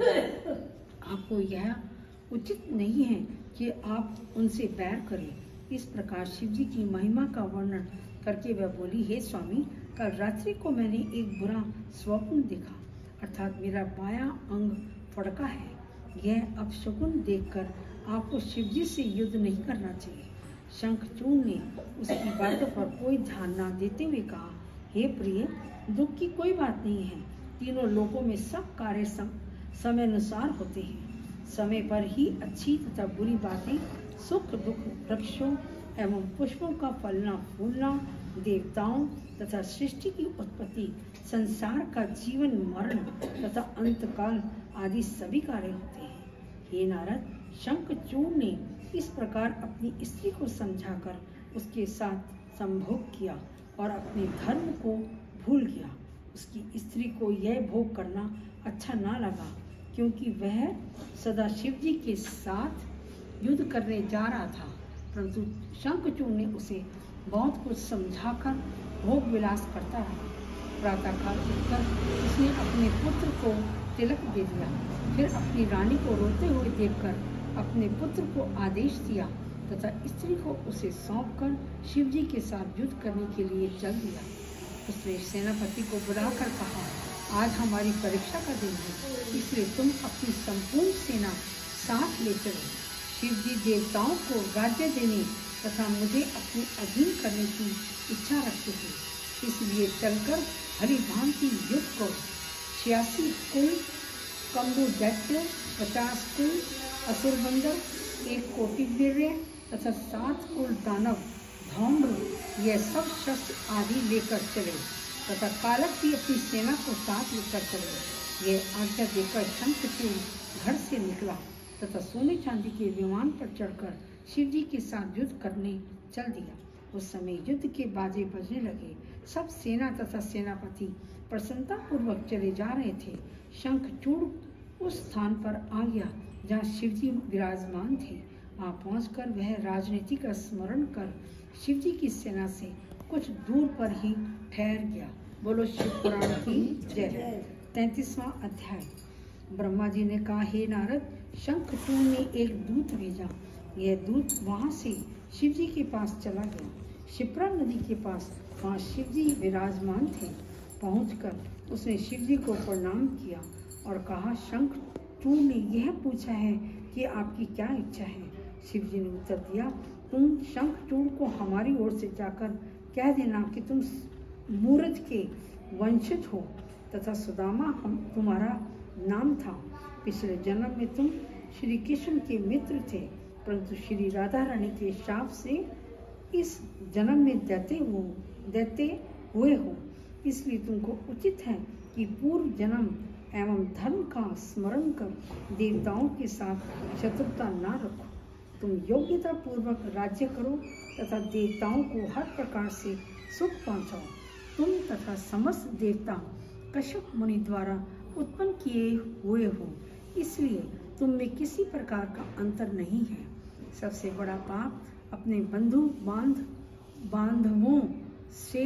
आपको यह उचित नहीं है कि आप उनसे बैर करें। इस प्रकार शिवजी की महिमा का वर्णन करके वह बोली, हे स्वामी, कल रात्रि को मैंने एक बुरा स्वप्न देखा, अर्थात मेरा बायां अंग फड़का है। यह अपशकुन देखकर आपको शिवजी से युद्ध नहीं करना चाहिए। शंखचूड़ ने उसकी बातों पर कोई ध्यान न देते हुए कहा, हे प्रिय, दुख की कोई बात नहीं है। तीनों लोकों में सब कार्य समय अनुसार होते हैं। समय पर ही अच्छी तथा बुरी बातें, सुख दुख, वृक्षों एवं पुष्पों का फलना फूलना, देवताओं तथा सृष्टि की उत्पत्ति, संसार का जीवन मरण तथा अंतकाल आदि सभी कार्य होते हैं। हे नारद, शंखचूड़ ने इस प्रकार अपनी स्त्री को समझाकर उसके साथ संभोग किया और अपने धर्म को भूल गया। उसकी स्त्री को यह भोग करना अच्छा ना लगा, क्योंकि वह सदा शिवजी के साथ युद्ध करने जा रहा था। परंतु शंखचूड़ ने उसे बहुत कुछ समझाकर भोग विलास करता रहा। प्रातःकाल उठकर उसने अपने पुत्र को तिलक दे दिया, फिर अपनी रानी को रोते हुए देखकर अपने पुत्र को आदेश दिया तथा स्त्री को उसे सौंपकर शिवजी के साथ युद्ध करने के लिए चल दिया। उसने सेनापति को बुलाकर कहा, आज हमारी परीक्षा का दिन है, इसलिए तुम अपनी संपूर्ण सेना साथ ले चलो। शिवजी देवताओं को राज्य देने तथा मुझे अपने अधीन करने की इच्छा रखते थे, इसलिए चलकर भली भांति युद्ध करो। 86 कुल कम्बु दैत्य, 50 कुल असुर बंदर, 1 कोटि वीर्य तथा 7 कुल दानव धौम्र, यह सब शस्त्र आदि लेकर चले तथा कालक भी अपनी सेना को साथ लेकर चले। यह आज्ञा देकर शंखचूड़ घर से निकला तथा सोने चांदी के विमान पर चढ़कर शिवजी के साथ युद्ध करने चल दिया। उस समय युद्ध के बाजे बजने लगे। सब सेना तथा सेनापति प्रसन्नता पूर्वक चले जा रहे थे। शंखचूड़ उस स्थान पर आ गया जहाँ शिवजी विराजमान थे। वहाँ पहुंचकर वह राजनीति का स्मरण कर शिवजी की सेना से कुछ दूर पर ही ठहर गया। बोलो शिव पुराण की जय। 33वां अध्याय। ब्रह्मा जी ने कहा, हे नारद, शंखचूड़ ने एक दूत भेजा। यह दूत वहाँ से शिवजी के पास चला गया। शिप्रा नदी के पास वहाँ शिवजी विराजमान थे। पहुंचकर उसने शिवजी को प्रणाम किया और कहा, शंखचूड़ ने यह पूछा है कि आपकी क्या इच्छा है। शिवजी ने उत्तर दिया, तुम शंखचूड़ को हमारी ओर से जाकर कह देना कि तुम मूरज के वंशज हो तथा सुदामा हम तुम्हारा नाम था। पिछले जन्म में तुम श्री कृष्ण के मित्र थे, परंतु श्री राधा रानी के शाप से इस जन्म में दैत्य हुए हो। इसलिए तुमको उचित है कि पूर्व जन्म एवं धर्म का स्मरण कर देवताओं के साथ शत्रुता न रखो। तुम योग्यता पूर्वक राज्य करो तथा देवताओं को हर प्रकार से सुख पहुंचाओ। तुम तथा समस्त देवता कश्यप मुनि द्वारा उत्पन्न किए हुए हो, इसलिए तुम में किसी प्रकार का अंतर नहीं है। सबसे बड़ा पाप अपने बंधु बांधवों से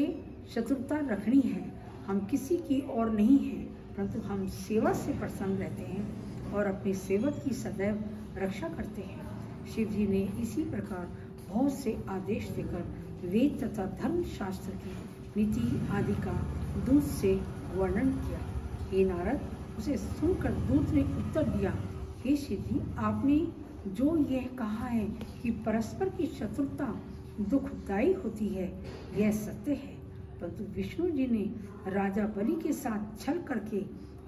शत्रुता रखनी है। हम किसी की ओर नहीं हैं, परंतु हम सेवा से प्रसन्न रहते हैं और अपने सेवक की सदैव रक्षा करते हैं। शिव जी ने इसी प्रकार बहुत से आदेश देकर वेद तथा धर्म शास्त्र की नीति आदि का दूत से वर्णन किया। हे नारद, उसे सुनकर दूत ने उत्तर दिया, हे शिव जी, आपने जो यह कहा है कि परस्पर की शत्रुता दुखदायी होती है, यह सत्य है, परंतु विष्णु जी ने राजा बलि के साथ छल करके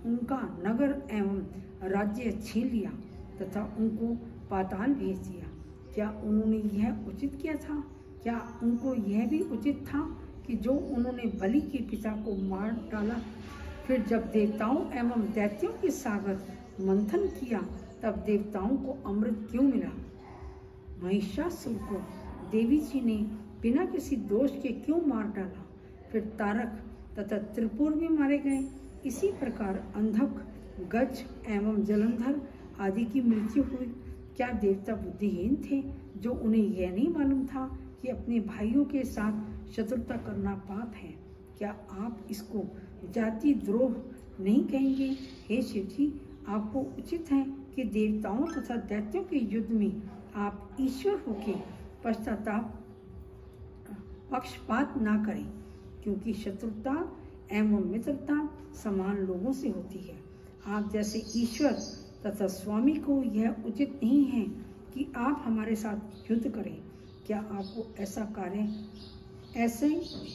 उनका नगर एवं राज्य छीन लिया तथा उनको पाताल भेज दिया। क्या उन्होंने यह उचित किया था? क्या उनको यह भी उचित था कि जो उन्होंने बलि के पिता को मार डाला? फिर जब देवताओं एवं दैत्यों के सागर मंथन किया तब देवताओं को अमृत क्यों मिला? महिषासुर को देवी जी ने बिना किसी दोष के क्यों मार डाला? फिर तारक तथा त्रिपुर भी मारे गए। इसी प्रकार अंधक, गज एवं जलंधर आदि की मृत्यु हुई। क्या देवता बुद्धिहीन थे जो उन्हें यह नहीं मालूम था कि अपने भाइयों के साथ शत्रुता करना पाप है? क्या आप इसको जाति द्रोह नहीं कहेंगे? हे शिव जी, आपको उचित है कि देवताओं तथा दैत्यों के युद्ध में आप ईश्वर होके पक्षपात ना करें, क्योंकि शत्रुता एवं मित्रता समान लोगों से होती है। आप जैसे ईश्वर तथा स्वामी को यह उचित नहीं है कि आप हमारे साथ युद्ध करें। क्या आपको ऐसे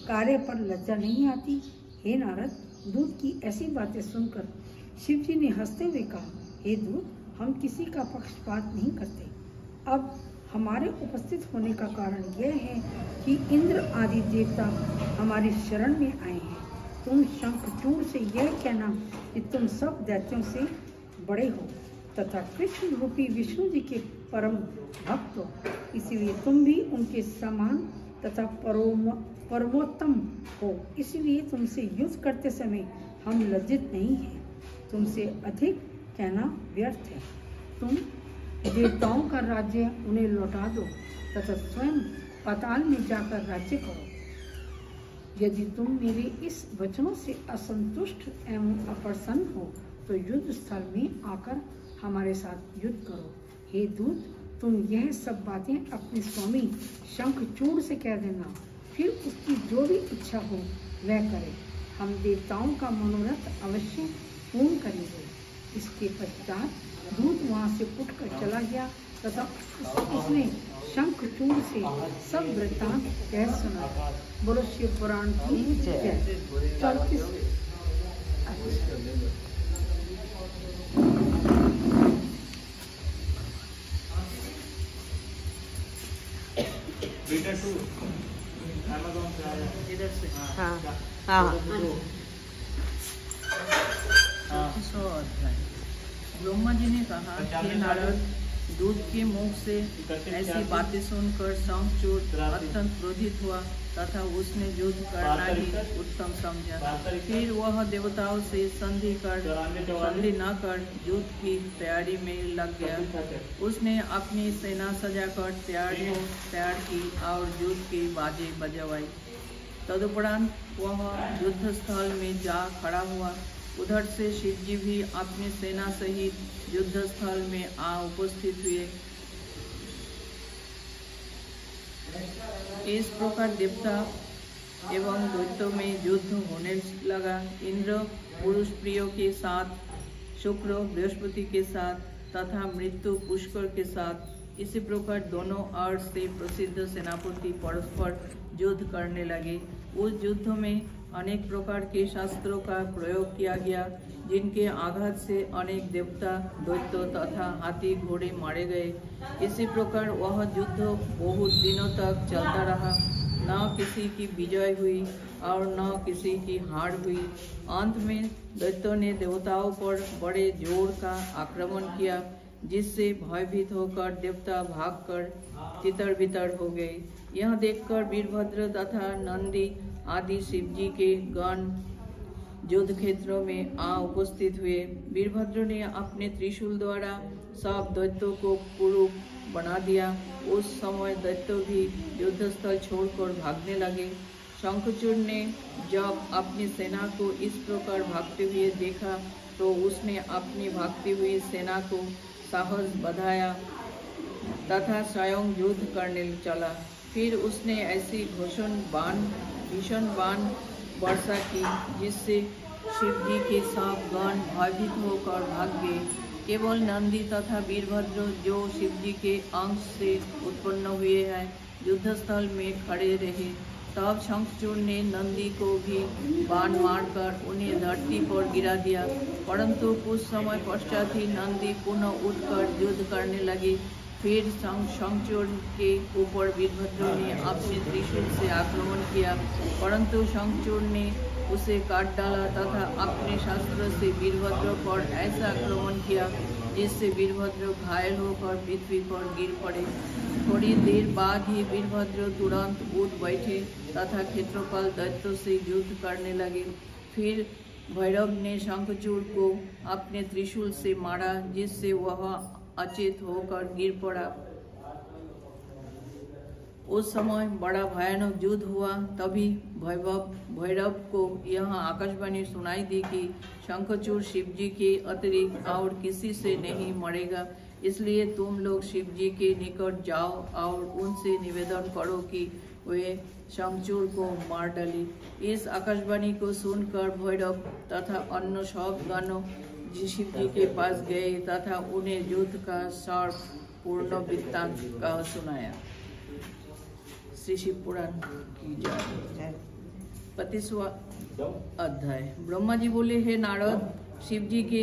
कार्य पर लज्जा नहीं आती? हे नारद, दूत की ऐसी बातें सुनकर शिव जी ने हंसते हुए कहा, हे दूत, हम किसी का पक्षपात नहीं करते। अब हमारे उपस्थित होने का कारण यह है कि इंद्र आदि देवता हमारी शरण में आए हैं। तुम शंखचूड़ से यह कहना कि तुम सब दैत्यों से बड़े हो तथा कृष्ण रूपी विष्णु जी के परम भक्त हो, इसलिए तुम भी उनके समान तथा परमोत्तम हो। इसलिए तुमसे युद्ध करते समय हम लज्जित नहीं हैं। तुमसे अधिक कहना व्यर्थ है। तुम देवताओं का राज्य उन्हें लौटा दो तथा स्वयं पाताल में जाकर राज्य करो। यदि तुम मेरे इस वचनों से असंतुष्ट एवं अप्रसन्न हो तो युद्ध स्थल में आकर हमारे साथ युद्ध करो। हे दूत, तुम यह सब बातें अपने स्वामी शंखचूड़ से कह देना, फिर उसकी जो भी इच्छा हो वह करे। हम देवताओं का मनोरथ अवश्य पूर्ण करेंगे। इसके पश्चात दूत वहाँ से उठकर चला गया तथा उसने शंखचूड़ से सब वृत्तांत कह सुना। बोलो शिव पुराण की जय। 34 बीटा 2 अमेज़न से आया इधर से। हाँ हाँ ब्रह्मा जी ने कहा, हे नारद, दूत के मुख से ऐसी बातें सुनकर शंखचूड़ अत्यंत क्रोधित हुआ तथा उसने युद्ध करना ही उत्तम समझा। फिर वह देवताओं से संधि न कर युद्ध की तैयारी में लग गया। उसने अपनी सेना सजाकर तैयार की और युद्ध की बाजे बजवाई। तदुपरांत वह युद्ध स्थल में जा खड़ा हुआ। उधर से शिव जी भी अपनी सेना सहित युद्ध स्थल में आ उपस्थित हुए। इस प्रकार देवता एवं दैत्यों में युद्ध होने लगा। इंद्र पुरुष प्रियों के साथ, शुक्र बृहस्पति के साथ तथा मृत्यु पुष्कर के साथ। इसी प्रकार दोनों ओर से प्रसिद्ध सेनापति परस्पर युद्ध करने लगे। उस युद्ध में अनेक प्रकार के शास्त्रों का प्रयोग किया गया, जिनके आघात से अनेक देवता, दैत्य तथा हाथी घोड़े मारे गए। इसी प्रकार वह युद्ध बहुत दिनों तक चलता रहा। न किसी की विजय हुई और न किसी की हार हुई। अंत में दैत्यों ने देवताओं पर बड़े जोर का आक्रमण किया, जिससे भयभीत होकर देवता भागकर तितर-बितर हो गए। यह देखकर वीरभद्र तथा नंदी आदि शिवजी के गण युद्ध क्षेत्रों में आ उपस्थित हुए। वीरभद्र ने अपने त्रिशूल द्वारा सब दैत्यों को पूर्ण बना दिया। उस समय दैत्य भी युद्ध स्थल छोड़कर भागने लगे। शंखचूड़ ने जब अपनी सेना को इस प्रकार भागते हुए देखा तो उसने अपनी भागती हुई सेना को साहस बढ़ाया तथा स्वयं युद्ध करने चला। फिर उसने ऐसी भीषण बाण वर्षा की, जिससे शिव जी के सब गण भयभीत होकर भाग गए। केवल नंदी तथा वीरभद्र जो शिवजी के अंश से उत्पन्न हुए हैं युद्ध स्थल में खड़े रहे। तब शंखचूड़ ने नंदी को भी बाण मारकर उन्हें धरती पर गिरा दिया, परंतु कुछ समय पश्चात ही नंदी पुनः उठकर युद्ध करने लगे। फिर शंखचूड़ के ऊपर वीरभद्र ने अपने त्रिशूल से आक्रमण किया, परंतु शंखचूड़ ने उसे काट डाला तथा अपने शस्त्र से वीरभद्र पर ऐसा आक्रमण किया जिससे वीरभद्र घायल होकर पृथ्वी पर गिर पड़े। थोड़ी देर बाद ही वीरभद्र तुरंत उठ बैठे तथा क्षेत्रपाल दैत्यों से युद्ध करने लगे। फिर भैरव ने शंखचूड़ को अपने त्रिशूल से मारा जिससे वह अचेत होकर गिर पड़ा। उस समय बड़ा भयानक युद्ध हुआ। तभी भैरव को यह आकाशवाणी सुनाई दी कि शंखचूड़ शिवजी के अतिरिक्त और किसी से नहीं मरेगा, इसलिए तुम लोग शिवजी के निकट जाओ और उनसे निवेदन करो कि वे शंखचूड़ को मार डाले। इस आकाशवाणी को सुनकर भैरव तथा अन्य सब गणों शिवजी के पास गए तथा उन्हें युद्ध का सार पूर्ण वृत्तांत का सुनाया। श्री शिव पुराण की जय। 25वां अध्याय। ब्रह्मा जी बोले, हे नारद, शिव जी के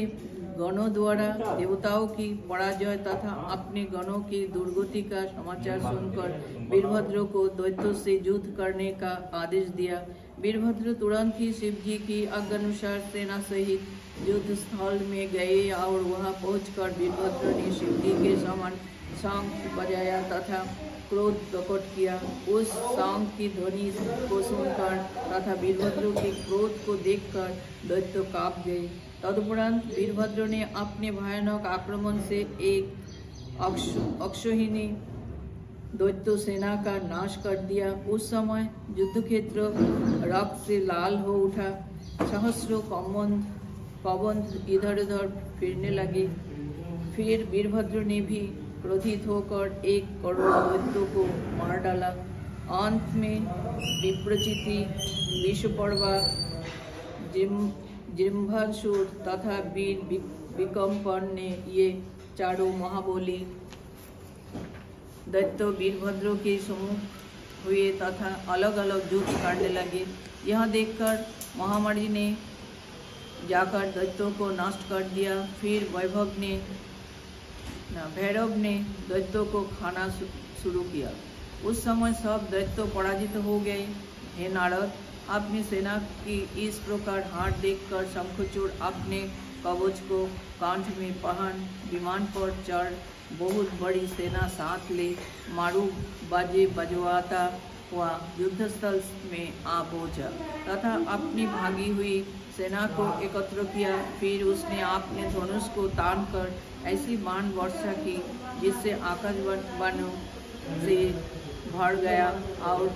गणों द्वारा देवताओं की पराजय तथा अपने गणों की दुर्गति का समाचार सुनकर वीरभद्र को दैत्यों से युद्ध करने का आदेश दिया। वीरभद्र तुरंत ही शिव जी की आज्ञानुसार सेना सहित युद्ध स्थल में गए और वहां पहुंचकर वीरभद्र ने शिव जी के समान शंख बजाया तथा क्रोध प्रकट किया। उस शंख की ध्वनि को सुनकर तथा वीरभद्र के क्रोध को देखकर दैत्य कांप गए। तदुपरांत वीरभद्र ने अपने भयानक आक्रमण से एक अक्षोहिणी दैत्य सेना का नाश कर दिया। उस समय युद्ध क्षेत्र रक्त से लाल हो उठा। सहस्रों कबंध इधर उधर फिरने लगे। फिर वीरभद्र ने भी क्रोधित होकर 1 करोड़ दैत्यों को मार डाला। अंत में विप्रचिति, विषपर्वा, जिम्भासुर तथा वीर विकम्पन ने ये चारों महाबली दैत्य वीरभद्र के सम्मुख हुए तथा अलग अलग युद्ध करने लगे। यह देखकर महामारी ने जाकर दैत्यों को नष्ट कर दिया। फिर भैरव ने दैत्यों को खाना शुरू किया। उस समय सब दैत्य पराजित हो गए। हे नारद, अपनी सेना की इस प्रकार हार देखकर शंखचूड़ अपने कवच को कंठ में पहन विमान पर चढ़ बहुत बड़ी सेना साथ ले मारू बाजे बजवाता हुआ युद्धस्थल में आ पहुंचा तथा अपनी भागी हुई सेना को एकत्र किया। फिर उसने अपने धनुष को तान कर ऐसी बाण वर्षा की जिससे आकाश बाणों से भर गया और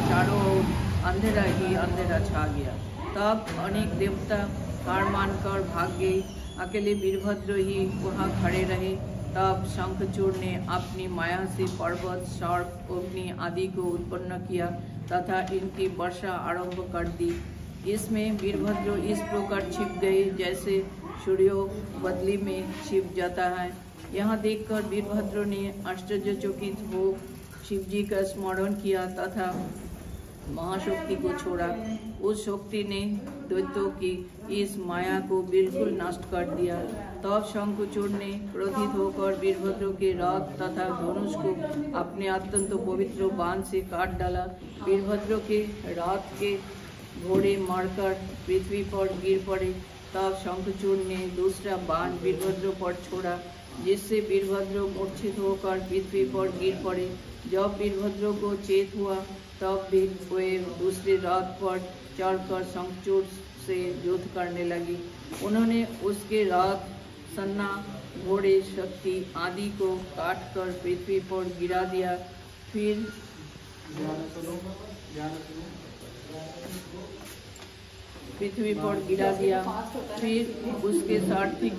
चारों ओर अंधेरा ही अंधेरा छा गया। तब अनेक देवता हार मानकर भाग गए। अकेले वीरभद्र ही वहां खड़े रहे। तब शंखचूड़ ने अपनी माया से पर्वत, सर्प, अग्नि आदि को उत्पन्न किया तथा इनकी वर्षा आरंभ कर दी। इसमें वीरभद्र इस प्रकार छिप गए जैसे सूर्य बदली में छिप जाता है। यह देखकर वीरभद्र ने आश्चर्यचकित हो शिवजी का स्मरण किया तथा महाशक्ति को छोड़ा। उस शक्ति ने दैत्यों की इस माया को बिल्कुल नष्ट कर दिया। तब शंखचूड़ ने क्रोधित होकर वीरभद्र के रथ तथा धनुष को अपने अत्यंत पवित्र बाण से काट डाला। वीरभद्र के रथ के घोड़े मारकर पृथ्वी पर गिर पड़े। तब शंखचूड़ ने दूसरा बाण वीरभद्र पर छोड़ा जिससे वीरभद्र मूर्छित होकर पृथ्वी पर गिर पड़े। जब वीरभद्र को चेत हुआ तब भी वे दूसरे रथ पर चढ़कर शंखचूड़ से युद्ध करने लगी। उन्होंने उसके रथ, सन्ना, घोड़े, शक्ति आदि को काटकर पृथ्वी पर गिरा दिया। फिर पृथ्वी पर गिरा दिया। फिर उसके सारथी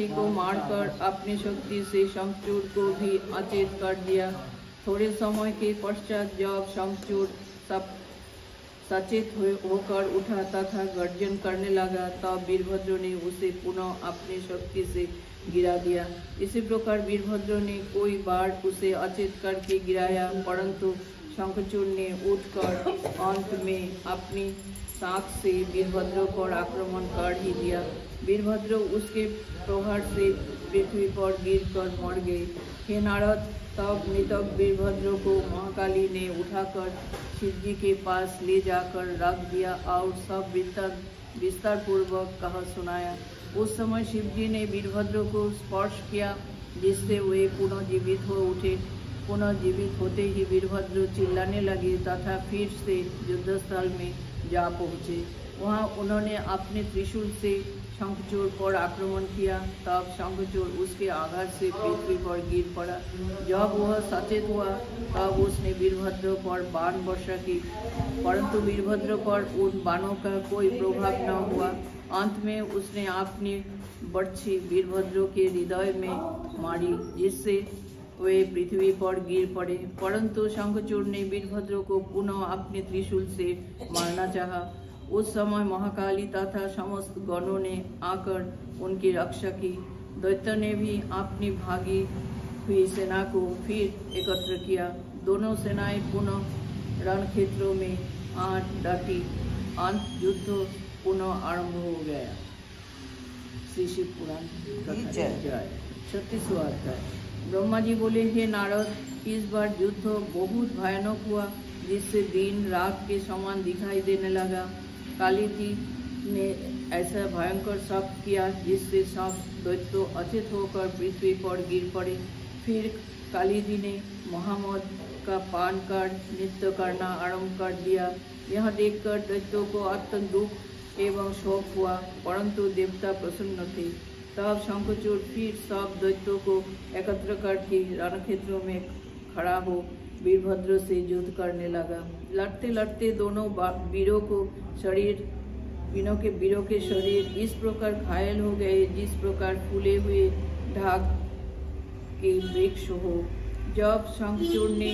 को मारकर अपनी शक्ति से शंखचूड़ को भी अचेत कर दिया। थोड़े समय के पश्चात जब शंखचूड़ सचेत होकर उठा तथा गर्जन करने लगा, तब वीरभद्र ने उसे पुनः अपनी शक्ति से गिरा दिया। इसी प्रकार वीरभद्र ने कोई बार उसे अचेत करके गिराया, परंतु शंखचूड़ ने उठकर अंत में अपनी साख से वीरभद्र पर आक्रमण कर ही दिया। वीरभद्र उसके प्रहार से पृथ्वी पर गिरकर मर गए। हे नारद, तब मृतक वीरभद्र को महाकाली ने उठाकर शिवजी के पास ले जाकर रख दिया और सब विस्तार पूर्वक कहा सुनाया। उस समय शिवजी ने वीरभद्र को स्पर्श किया, जिससे वे पुनः जीवित हो उठे। पुनः जीवित होते ही वीरभद्र चिल्लाने लगे तथा फिर से युद्धस्थल में जा पहुँचे। वहाँ उन्होंने अपने त्रिशूल से शंखचूड़ पर आक्रमण किया। तब शंखचूड़ उसके आघात से पृथ्वी पर गिर पड़ा। जब वह सचेत हुआ तब उसने वीरभद्र पर बाण वर्षा की, परंतु वीरभद्र पर उन बाणों का कोई प्रभाव न हुआ। अंत में उसने अपनी बर्छी वीरभद्र के हृदय में मारी, जिससे वे पृथ्वी पर गिर पड़े। परंतु शंखचूड़ ने वीरभद्र को पुनः अपने त्रिशूल से मारना चाहा। उस समय महाकाली तथा समस्त गणों ने आकर उनकी रक्षा की। दैत्य ने भी अपनी भागी हुई सेना को फिर एकत्र किया। दोनों सेनाएं पुनः रण क्षेत्रों में आ डटी। अंत युद्ध पुनः आरंभ हो गया। श्री शिव पुराण 36वां अध्याय। ब्रह्मा जी बोले, हे नारद, इस बार युद्ध बहुत भयानक हुआ, जिससे दिन रात के समान दिखाई देने लगा। काली जी ने ऐसा भयंकर शब्द किया, जिससे सब दैत्य अचेत होकर पृथ्वी पर गिर पड़े। फिर काली जी ने महामद का पान कर नृत्य करना आरंभ कर दिया। यह देखकर दैत्यों को अत्यंत दुख एवं शोक हुआ, परंतु देवता प्रसन्न थे। तब शंखचूड़ फिर सब दैत्यों को एकत्र करके रणक्षेत्रों में खड़ा हो वीरभद्र से युद्ध करने लगा। लड़ते लड़ते दोनों वीरों के शरीर इस प्रकार घायल हो गए, जिस प्रकार फूले हुए ढाक के वृक्ष हो। जब शंखचूड़ ने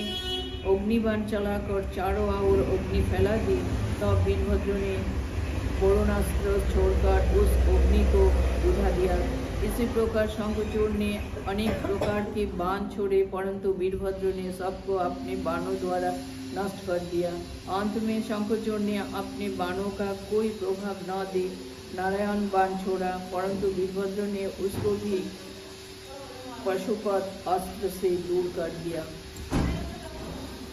अग्निबाण चलाकर चारों ओर अग्नि फैला दी, तब वीरभद्र ने वरुणास्त्र छोड़कर उस अग्नि को बुझा दिया। इसी प्रकार शंखचूड़ ने अनेक प्रकार के बाण छोड़े, परंतु वीरभद्र ने सबको अपने बाणों द्वारा नष्ट कर दिया। अंत में शंखचूड़ ने अपने बाणों का कोई प्रभाव न दे नारायण बाण छोड़ा, परंतु वीरभद्र ने उसको भी पशुपत अस्त्र से दूर कर दिया।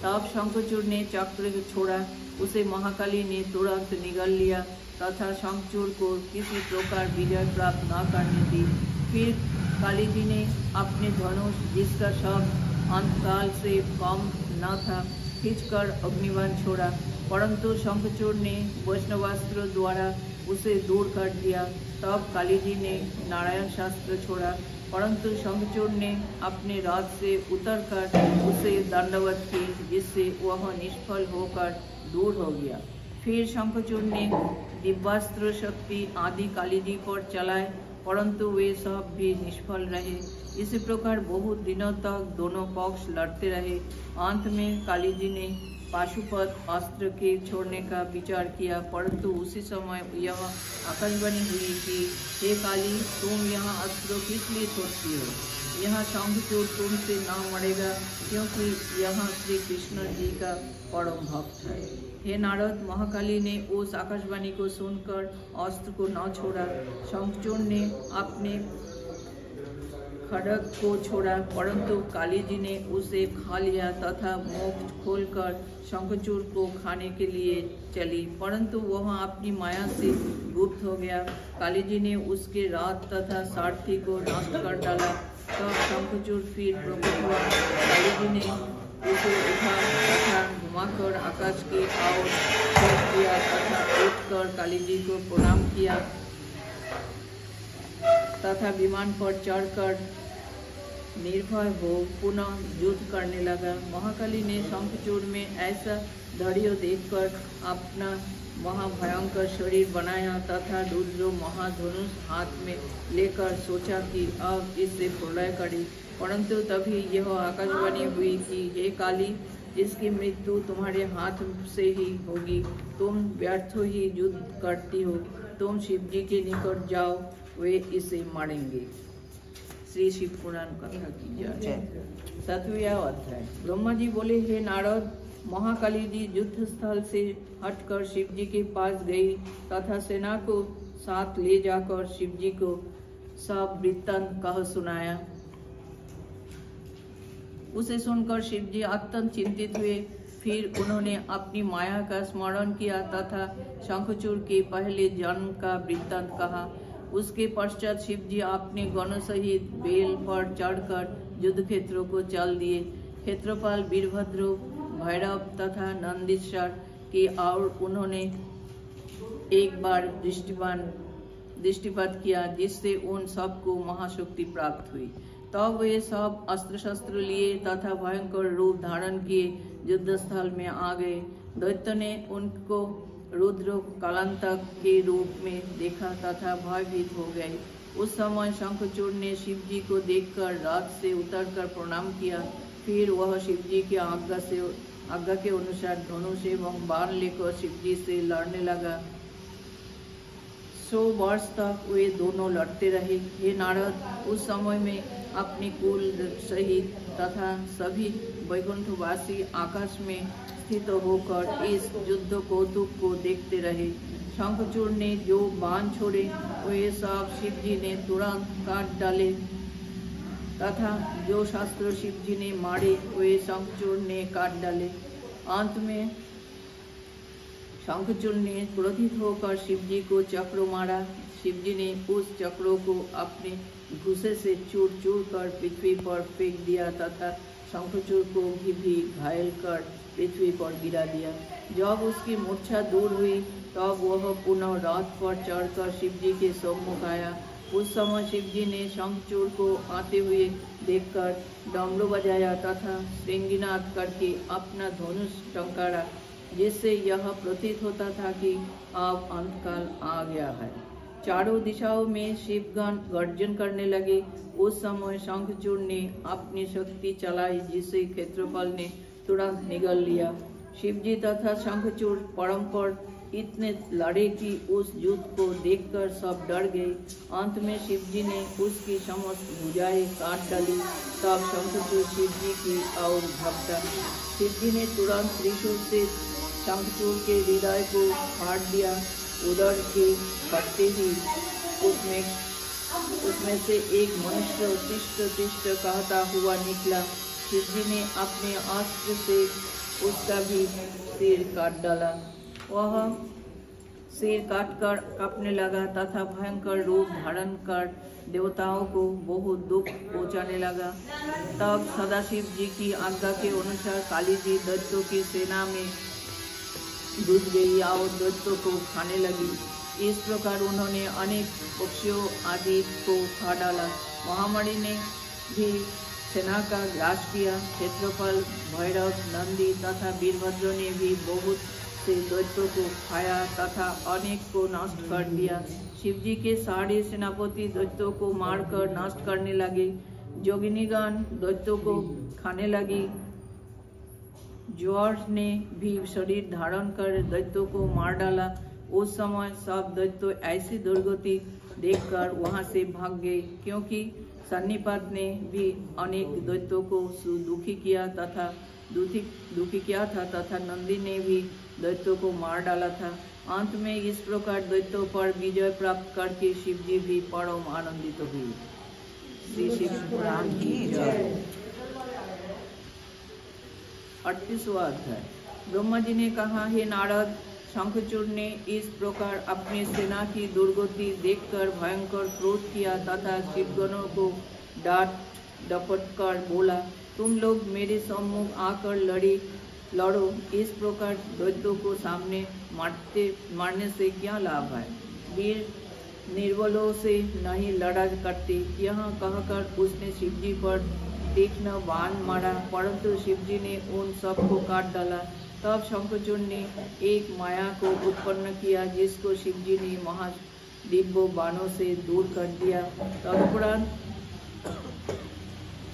तब शंखचूड़ ने चक्र छोड़ा, उसे महाकाली ने तुरंत निगल लिया तथा शंखचूड़ को किसी प्रकार विजय प्राप्त न करने दी। फिर काली जी ने अपने धनुष, जिसका शब्द अंतकाल से कम न था, खींचकर अग्निबाण छोड़ा, परंतु शंखचूड़ ने वैष्णवास्त्र द्वारा उसे दूर कर दिया। तब काली जी ने नारायण शास्त्र छोड़ा, परंतु शंखचूड़ ने अपने रथ से उतरकर उसे दंडवत की, जिससे वह निष्फल होकर दूर हो गया। फिर शंखचूड़ ने दिव्यास्त्र शक्ति आदि काली जी पर चलाए, परंतु वे सब भी निष्फल रहे। इसी प्रकार बहुत दिनों तक दोनों पक्ष लड़ते रहे। अंत में काली जी ने पाशुपत अस्त्र के छोड़ने का विचार किया, परंतु उसी समय यह आकाशवाणी हुई कि हे काली, तुम यह अस्त्र किस लिए छोड़ती हो? यह शंखचूड़ तुमसे न मरेगा, क्योंकि यह श्री कृष्ण जी का परम भक्त है। हे नारद, महाकाली ने उस आकाशवाणी को सुनकर अस्त्र को न छोड़ा। शंखचूड़ ने अपने खड्ग को छोड़ा, परंतु काली जी ने उसे खा लिया तथा मुख खोलकर शंखचूड़ को खाने के लिए चली, परंतु वह अपनी माया से गुप्त हो गया। काली जी ने उसके रथ तथा सारथी को नष्ट कर डाला। तब शंखचूड़ फिर प्रकट हुआ। काली जी ने उसे उठा तथा घुमाकर आकाश की ओर फेंक दिया तथा उठकर काली जी को प्रणाम किया तथा विमान पर चढ़कर निर्भय हो पुनः युद्ध करने लगा। महाकाली ने शंखचूड़ में ऐसा धैर्य देखकर अपना महाभयंकर शरीर बनाया तथा रुद्र महाधनुष हाथ में लेकर सोचा कि अब इससे प्रलय करे, परंतु तभी यह आकाशवाणी हुई कि हे काली, जिसकी मृत्यु तुम्हारे हाथ से ही होगी। तुम व्यर्थ ही युद्ध करती हो। तुम शिव जी के निकट जाओ, वे इसे मारेंगे। श्री शिव पुराण कथा की जय। 7वां अध्याय। ब्रह्मा जी बोले, हे नारद, महाकाली जी युद्ध स्थल से हटकर शिव जी के पास गई तथा सेना को साथ ले जाकर शिव जी को सब वृत्तांत कह सुनाया। उसे सुनकर शिव जी अत्यंत चिंतित हुए। फिर उन्होंने अपनी माया का स्मरण किया तथा शंखचूड़ के पहले जन्म का वृत्तांत कहा। उसके पश्चात शिव जी अपने गणों सहित बेल पर चढ़कर युद्ध क्षेत्रों को चल दिए। क्षेत्रपाल वीरभद्र, भैरव तथा नंदीश्वर की और उन्होंने एक बार दृष्टिपात किया, जिससे उन सबको महाशक्ति प्राप्त हुई। तब वे सब अस्त्र शस्त्र लिए तथा भयंकर रूप धारण किए युद्ध स्थल में आ गए। दैत्य ने उनको रुद्र कालांतक के रूप में देखा तथा भयभीत हो गए। उस समय शंखचूड़ ने शिव जी को देखकर रथ से उतरकर प्रणाम किया। फिर वह शिव जी की आज्ञा के अनुसार धनुष एवं बाण लेकर शिव जी से लड़ने लगा। 100 वर्ष तक वे दोनों लड़ते रहे। हे नारद, उस समय में अपनी कुल सहित तथा सभी वैकुंठवासी आकाश में स्थित होकर इस युद्ध कौतुक को देखते रहे। शंखचूड़ ने जो बाण छोड़े वे सब शिव जी ने तुरंत काट डाले तथा जो शस्त्र शिव जी ने मारे वे शंखचूड़ ने काट डाले। अंत में शंखचूड़ ने क्रोधित होकर शिव जी को चक्र मारा। शिव जी ने उस चक्रों को अपने घुसे से चूर चूर कर पृथ्वी पर फेंक दिया तथा शंखचूड़ को भी घायल कर पृथ्वी पर गिरा दिया। जब उसकी मूर्छा दूर हुई तब वह पुनः रथ पर चढ़कर शिव जी के सम्मुख आया। उस समय शिव जी ने शंखचूड़ को आते हुए देखकर डमरू बजाया तथा श्रृंगनाद करके अपना धनुष टंकारा, जिससे यह प्रतीत होता था कि अब अंतकाल आ गया है। चारों दिशाओं में शिवगण गर्जन करने लगे। उस समय शंखचूड़ ने अपनी शक्ति चलाई, जिसे क्षेत्रपाल ने तुरंत निगल लिया। शिवजी तथा शंखचूड़ परस्पर इतने लड़े कि उस युद्ध को देखकर सब डर गए। अंत में शिवजी ने उसकी समस्त भुजाएं काट डाली। तब शंखचूड़ शिवजी की ओर झपटा। शिवजी ने तुरंत त्रिशूल से शंखचूड़ के हृदय को फाड़ दिया। उधर के कटते ही उसमें से एक मनुष्य तिष्ठ तिष्ठ कहता हुआ निकला। शिवजी ने अपने अस्त्र से उसका भी सिर काट डाला। वह सिर काटकर कांपने लगा तथा भयंकर रूप धारण कर देवताओं को बहुत दुख पहुंचाने लगा। तब सदाशिव जी की आज्ञा के अनुसार काली जी दैत्यों की सेना में घुस गई और दैत्यों को खाने लगी। इस प्रकार उन्होंने अनेक पक्षियों आदि को खा डाला। महामणि ने भी सेना का ग्रास किया। क्षेत्रपाल, भैरव, नंदी तथा वीरभद्र ने भी बहुत से दैत्यों को खाया तथा अनेक को नष्ट कर दिया। शिवजी के सारे सेनापति दैत्यों को मारकर नष्ट करने लगे। जोगिनीगण दैत्यों को खाने लगी। ज्वर ने भी शरीर धारण कर दैत्यों को मार डाला। उस समय सब दैत्य ऐसी दुर्गति देखकर वहां से भाग गए, क्योंकि सन्निपात ने भी अनेक दैत्यों को दुखी किया था तथा नंदी ने भी दैत्यों को मार डाला था। अंत में इस प्रकार दैत्यों पर विजय प्राप्त करके शिवजी भी परम आनंदित हुए। श्री शिव पुराण की जय। 38वां अध्याय। ब्रह्मा जी ने कहा, हे नारद, शंखचूड़ ने इस प्रकार अपनी सेना की दुर्गति देखकर भयंकर क्रोध किया तथा शिवगणों को डांट डपट कर बोला, तुम लोग मेरे सम्मुख आकर लड़ो। इस प्रकार दैत्यों को सामने मारने से क्या लाभ है? वीर निर्बलों से नहीं लड़ा करते। यह कहकर उसने शिवजी पर तीक्ष्ण बाण मारा, परंतु शिवजी ने उन सबको काट डाला। तब शंखचूड़ ने एक माया को उत्पन्न किया, जिसको शिवजी ने महादिव्य बाणों से दूर कर दिया। तदुपरांत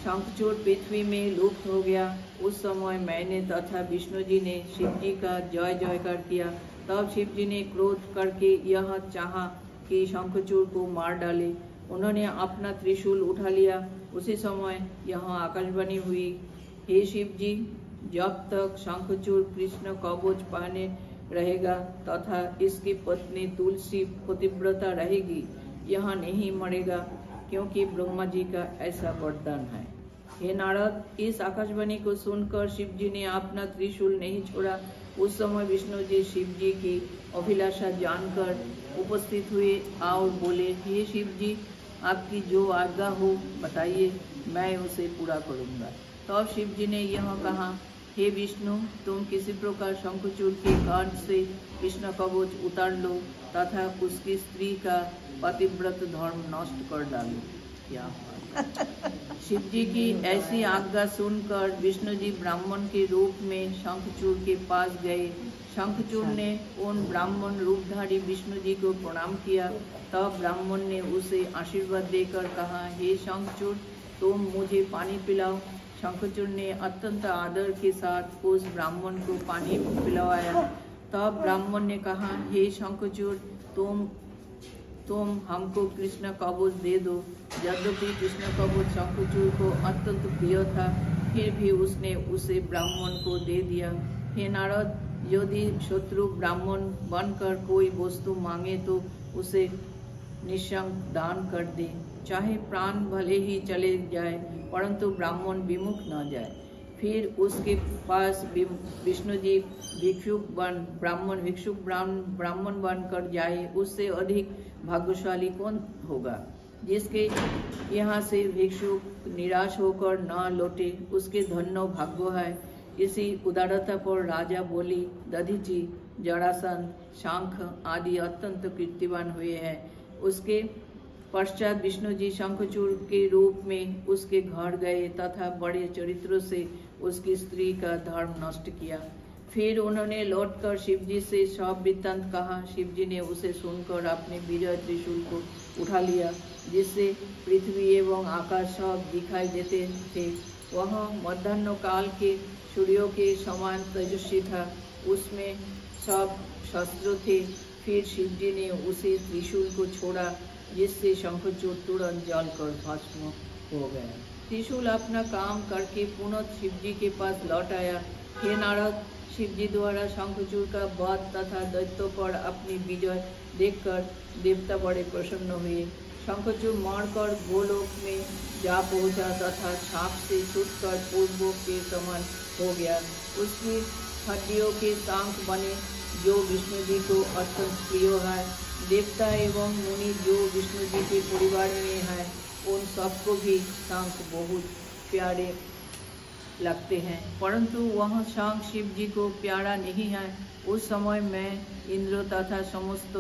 शंखचूड़ पृथ्वी में लुप्त हो गया। उस समय मैंने तथा विष्णु जी ने शिव जी का जय जयकार किया। तब शिव जी ने क्रोध करके यह चाहा कि शंखचूड़ को मार डाले। उन्होंने अपना त्रिशूल उठा लिया। उसी समय यह आकाशवाणी हुई, हे शिव जी, जब तक शंखचूड़ कृष्ण कवच पहने रहेगा तथा इसकी पत्नी तुलसी पतिव्रता रहेगी, यह नहीं मरेगा, क्योंकि ब्रह्मा जी का ऐसा वरदान है। हे नारद, इस आकाशवाणी को सुनकर शिव जी ने अपना त्रिशूल नहीं छोड़ा। उस समय विष्णु जी शिव जी की अभिलाषा जानकर उपस्थित हुए और बोले, हे शिव जी, आपकी जो आज्ञा हो बताइए, मैं उसे पूरा करूंगा। तब शिव जी ने यह कहा, हे विष्णु, तुम किसी प्रकार शंखचूड़ के कंठ से कृष्ण कवच उतार लो तथा उसकी स्त्री का पतिव्रत धर्म नष्ट कर डालो। क्या शिव जी की ऐसी आज्ञा सुनकर विष्णु जी ब्राह्मण के रूप में शंखचूड़ के पास गए। शंखचूड़ ने उन ब्राह्मण रूपधारी विष्णु जी को प्रणाम किया। तब ब्राह्मण ने उसे आशीर्वाद देकर कहा, हे शंखचूड़, तुम मुझे पानी पिलाओ। शंखचूड़ ने अत्यंत आदर के साथ उस ब्राह्मण को पानी पिलवाया। तब ब्राह्मण ने कहा, हे शंखचूड़, तुम हमको कृष्ण कवच दे दो। यद्यपि कृष्ण कवच शंखचूड़ को अत्यंत प्रिय था, फिर भी उसने उसे ब्राह्मण को दे दिया। हे नारद, यदि शत्रु ब्राह्मण बनकर कोई वस्तु मांगे तो उसे निःशंक दान कर दे, चाहे प्राण भले ही चले जाए, परंतु ब्राह्मण विमुख न जाए। फिर उसके पास विष्णु जी ब्राह्मण बनकर जाए, उससे अधिक भाग्यशाली कौन होगा? जिसके यहाँ से भिक्षुक निराश होकर न लौटे, उसके धन्य भाग्य है। इसी उदारता पर राजा बोली, दधीची, जरासंध, शंख आदि अत्यंत कीर्तिवान हुए हैं। उसके पश्चात विष्णु जी शंखचूड़ के रूप में उसके घर गए तथा बड़े चरित्रों से उसकी स्त्री का धर्म नष्ट किया। फिर उन्होंने लौटकर शिव जी से सब वृत्तांत कहा। शिव जी ने उसे सुनकर अपने विजय त्रिशूल को उठा लिया, जिससे पृथ्वी एवं आकाश सब दिखाई देते थे। वह मध्याह्न काल के सूर्यों के समान तेजस्वी था, उसमें सब शस्त्र थे। फिर शिव जी ने उसे त्रिशूल को छोड़ा, जिससे शंखचूड़ तुरंत जलकर भस्म हो गया। त्रिशूल अपना काम करके पुनः शिव जी के पास लौट आया। हे नारद, शिव जी द्वारा शंखचूड़ का वध तथा दैत्यों पर अपनी विजय देखकर देवता बड़े प्रसन्न हुए। शंखचूड़ मरकर गोलोक में जा पहुंचा तथा छाप से छूटकर पूर्वों के समान हो गया। उसकी हड्डियों के शंख बने, जो विष्णु जी को अत्यंत प्रिय है। देवता एवं मुनि जो विष्णु जी के परिवार में है, उन सबको भी शंख बहुत प्यारे लगते हैं, परंतु वह शंख शिव जी को प्यारा नहीं है। उस समय मैं इंद्र तथा समस्त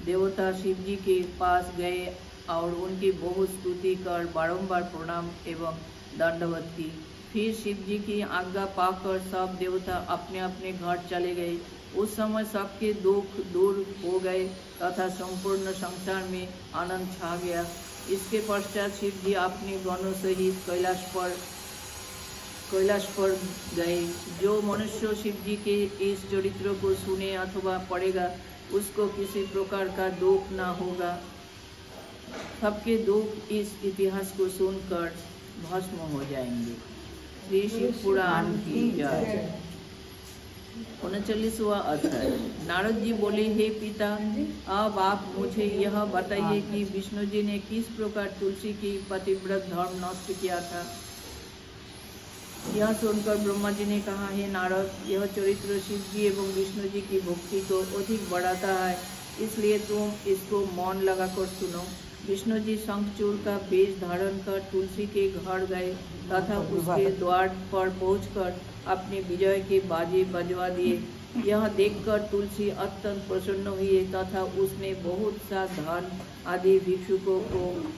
देवता शिव जी के पास गए और उनकी बहुत स्तुति कर बारंबार प्रणाम एवं दंडवत की। फिर शिव जी की आज्ञा पाकर सब देवता अपने अपने घर चले गए। उस समय सबके दुख दूर हो गए तथा संपूर्ण संसार में आनंद छा गया। इसके पश्चात शिव जी अपने गणों सहित कैलाश पर गए। जो मनुष्य शिव जी के इस चरित्र को सुने अथवा पढ़ेगा, उसको किसी प्रकार का दुख न होगा। सबके दुख इस इतिहास को सुनकर भस्म हो जाएंगे। श्री शिव पुराण की जय। 39वां अध्याय। नारद जी बोले, हे पिता, अब आप मुझे यह बताइए कि विष्णु जी ने किस प्रकार तुलसी की पतिव्रत धर्म नष्ट किया था। यह सुनकर ब्रह्मा जी ने कहा, हे नारद, यह चरित्र शिव जी एवं विष्णु जी की भक्ति को अधिक बढ़ाता है, इसलिए तुम इसको मौन लगाकर सुनो। विष्णु जी शंखचूड़ का वेश धारण कर तुलसी के घर गए तथा उसके द्वार पर पहुंचकर अपने विजय के बाजे बजवा दिए। यह देखकर तुलसी अत्यंत प्रसन्न हुई तथा उसने बहुत सा धन आदि भिक्षुकों को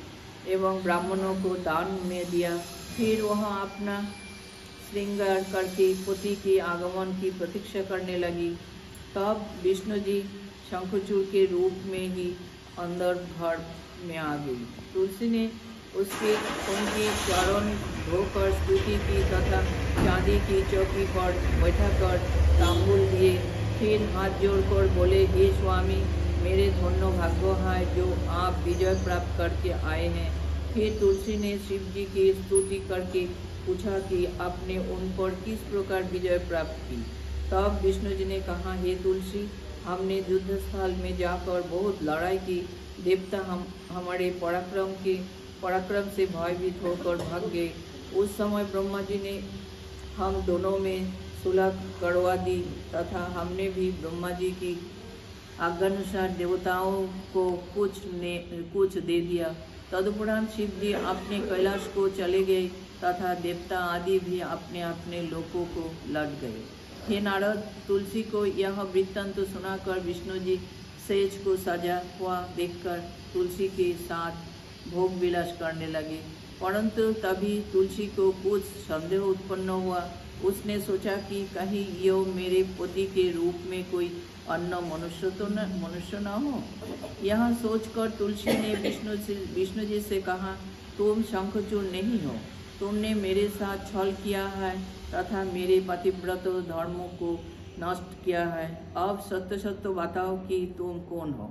एवं ब्राह्मणों को दान में दिया। फिर वह अपना श्रृंगार करके पति के आगमन की प्रतीक्षा करने लगी। तब विष्णु जी शंखचूड़ के रूप में ही अंदर घर में आ गई। तुलसी ने उनकी चरण धोकर स्तुति की तथा चांदी की चौकी पर बैठाकर तांबूल दिए। फिर हाथ जोड़कर बोले, हे स्वामी, मेरे धन्य भाग्य है जो आप विजय प्राप्त करके आए हैं। फिर तुलसी ने शिव जी की स्तुति करके पूछा कि आपने उन पर किस प्रकार विजय प्राप्त की। तब विष्णु जी ने कहा, हे तुलसी, हमने युद्ध स्थल में जाकर बहुत लड़ाई की। देवता हमारे पराक्रम से भयभीत होकर भाग गए। उस समय ब्रह्मा जी ने हम दोनों में सुलह करवा दी तथा हमने भी ब्रह्मा जी की आज्ञानुसार देवताओं को कुछ दे दिया। तदुपरांत शिव जी अपने कैलाश को चले गए तथा देवता आदि भी अपने अपने लोकों को लौट गए। हे नारद, तुलसी को यह वृत्तांत सुनाकर विष्णु जी सेज को सजा हुआ देखकर तुलसी के साथ भोग विलास करने लगे। परंतु तभी तुलसी को कुछ संदेह उत्पन्न हुआ। उसने सोचा कि कहीं यो मेरे पति के रूप में कोई अन्य मनुष्य न हो। यह सोचकर तुलसी ने विष्णु जी से कहा, तुम शंखचूड़ नहीं हो, तुमने मेरे साथ छल किया है तथा मेरे पतिव्रत धर्मों को नष्ट किया है। अब सत्य सत्य बताओ कि तुम कौन हो।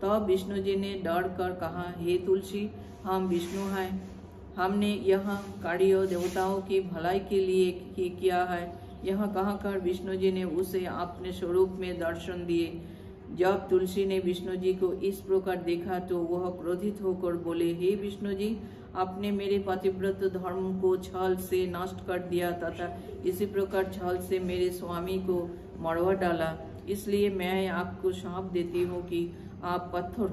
तब विष्णु जी ने डर कर कहा, हे तुलसी, हम विष्णु हैं। हमने यह कार्य देवताओं की भलाई के लिए ही किया है। यह कहकर विष्णु जी ने उसे अपने स्वरूप में दर्शन दिए। जब तुलसी ने विष्णु जी को इस प्रकार देखा तो वह क्रोधित होकर बोले, हे विष्णु जी, आपने मेरे पतिव्रत धर्म को छल से नष्ट कर दिया तथा इसी प्रकार छल से मेरे स्वामी को मरवा डाला। इसलिए मैं आपको शाप देती हूँ कि आप पत्थर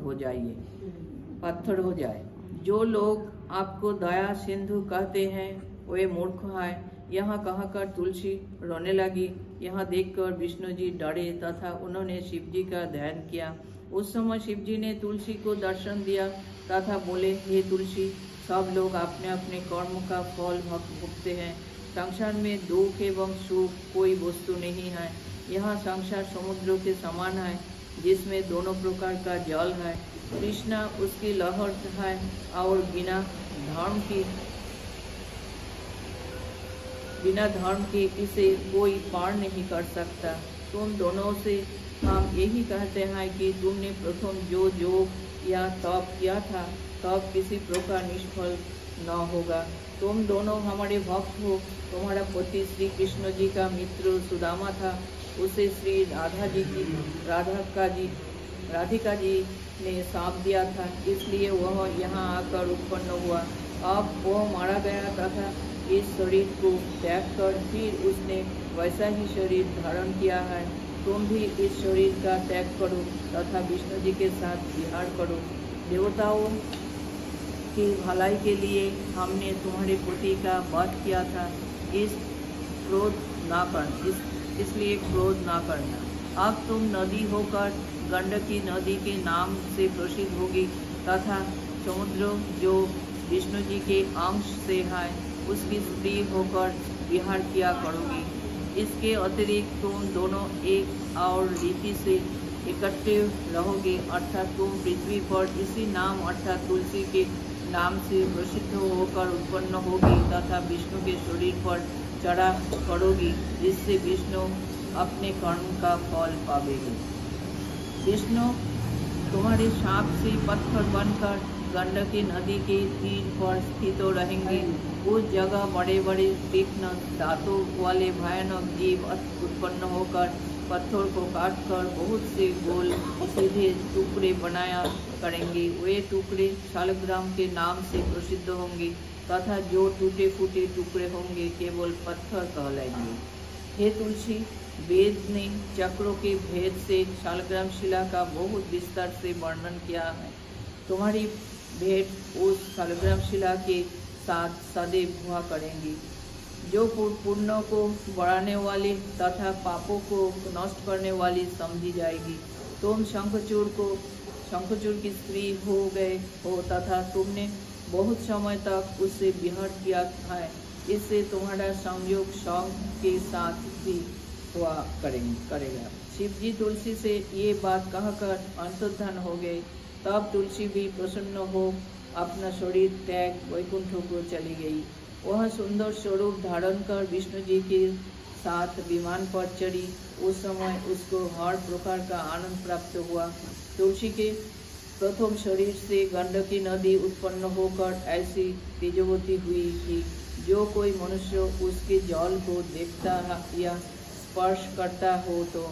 हो जाए। जो लोग आपको दया सिंधु कहते हैं वे मूर्ख हैं। यह कहकर तुलसी रोने लगी। यह देखकर विष्णु जी डरे तथा उन्होंने शिव जी का ध्यान किया। उस समय शिव जी ने तुलसी को दर्शन दिया तथा बोले, हे तुलसी, सब लोग अपने अपने कर्म का फल भोगते हैं। संसार में दुख एवं सुख कोई वस्तु नहीं है। यह संसार समुद्र के समान है जिसमें दोनों प्रकार का जल है। कृष्णा उसकी लहर है और बिना धर्म के इसे कोई पार नहीं कर सकता। तुम दोनों से हम यही कहते हैं कि तुमने प्रथम जो योग या तप किया था तब किसी प्रकार निष्फल न होगा। तुम दोनों हमारे भक्त हो। तुम्हारा पति श्री कृष्ण जी का मित्र सुदामा था। उसे श्री राधिका जी ने साप दिया था, इसलिए वह यहाँ आकर उत्पन्न हुआ। अब वह मारा गया तथा इस शरीर को त्याग कर फिर उसने वैसा ही शरीर धारण किया है। तुम भी इस शरीर का त्याग करो तथा विष्णु जी के साथ विहार करो। देवताओं की भलाई के लिए हमने तुम्हारे पति का वध किया था, इसलिए क्रोध ना करना। अब तुम नदी होकर गंडकी नदी के नाम से प्रसिद्ध होगी तथा समुद्र जो विष्णु जी के अंश से है उसकी स्त्री होकर विहार किया करोगी। इसके अतिरिक्त तुम दोनों एक और रीति से इकट्ठे रहोगे, अर्थात तुम पृथ्वी पर इसी नाम अर्थात तुलसी के नाम से प्रसिद्ध होकर उत्पन्न होगी तथा विष्णु के शरीर पर चढ़ा करोगी, जिससे विष्णु अपने कर्म का फल पावेगी। विष्णु तुम्हारे शाप से पत्थर बनकर गंडकी नदी के तीर पर स्थित रहेंगे। उस जगह बड़े बड़े तीक्ष्ण दांतों वाले भयानक जीव उत्पन्न होकर पत्थर को काटकर बहुत से गोल सीधे टुकड़े बनाया करेंगे। वे टुकड़े शालग्राम के नाम से प्रसिद्ध होंगे तथा जो टूटे फूटे टुकड़े होंगे केवल पत्थर कहलाएंगे। हे तुलसी, वेद ने चक्रों के भेद से शालग्राम शिला का बहुत विस्तार से वर्णन किया है। तुम्हारी भेंट उस शालग्राम शिला के साथ सदैव हुआ करेंगी, जो पुण्यों को बढ़ाने वाली तथा पापों को नष्ट करने वाली समझी जाएगी। तुम शंखचूड़ की स्त्री हो गए हो तथा तुमने बहुत समय तक उससे विहार किया है। इससे तुम्हारा संयोग शंख के साथ भी हुआ करेगा। शिव जी तुलसी से ये बात कहकर अंतर्धान हो गए। तब तुलसी भी प्रसन्न हो अपना शरीर त्याग वैकुंठ को चली गई। वह सुंदर स्वरूप धारण कर विष्णु जी के साथ विमान पर चढ़ी। उस समय उसको हर प्रकार का आनंद प्राप्त हुआ। तुलसी के प्रथम शरीर से गंडकी नदी उत्पन्न होकर ऐसी तेजवती हुई कि जो कोई मनुष्य उसके जल को देखता या स्पर्श करता हो तो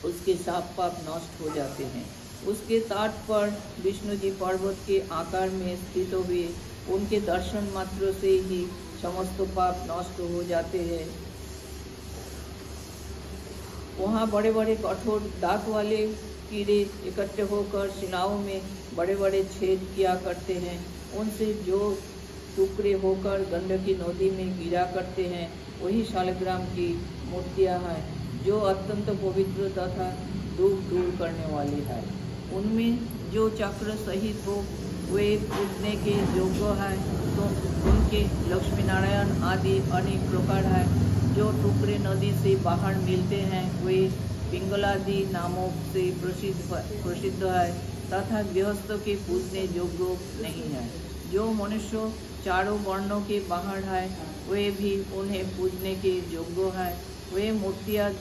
उसके साप पाप नष्ट हो जाते हैं। उसके तट पर विष्णु जी पर्वत के आकार में स्थित हुए। उनके दर्शन मात्र से ही समस्त पाप नष्ट हो जाते हैं। वहाँ बड़े बड़े कठोर दांत वाले कीड़े इकट्ठे होकर सिनाओं में बड़े बड़े छेद किया करते हैं। उनसे जो टुकड़े होकर गंडकी नदी में गिरा करते हैं वही शालग्राम की मूर्तियाँ हैं, जो अत्यंत पवित्र तथा दुख दूर करने वाली है। उनमें जो चक्र सहित हो वे पूजने के योग्य है, तो उनके लक्ष्मी नारायण आदि अनेक प्रकार है। जो टुकड़े नदी से बाहर मिलते हैं वे पिंगलादि नामों से प्रसिद्ध है तथा गृहस्थ के पूजने योग्य नहीं है। जो मनुष्य चारों वर्णों के बाहर है वे भी उन्हें पूजने के योग्य है। वे मूर्तियाँ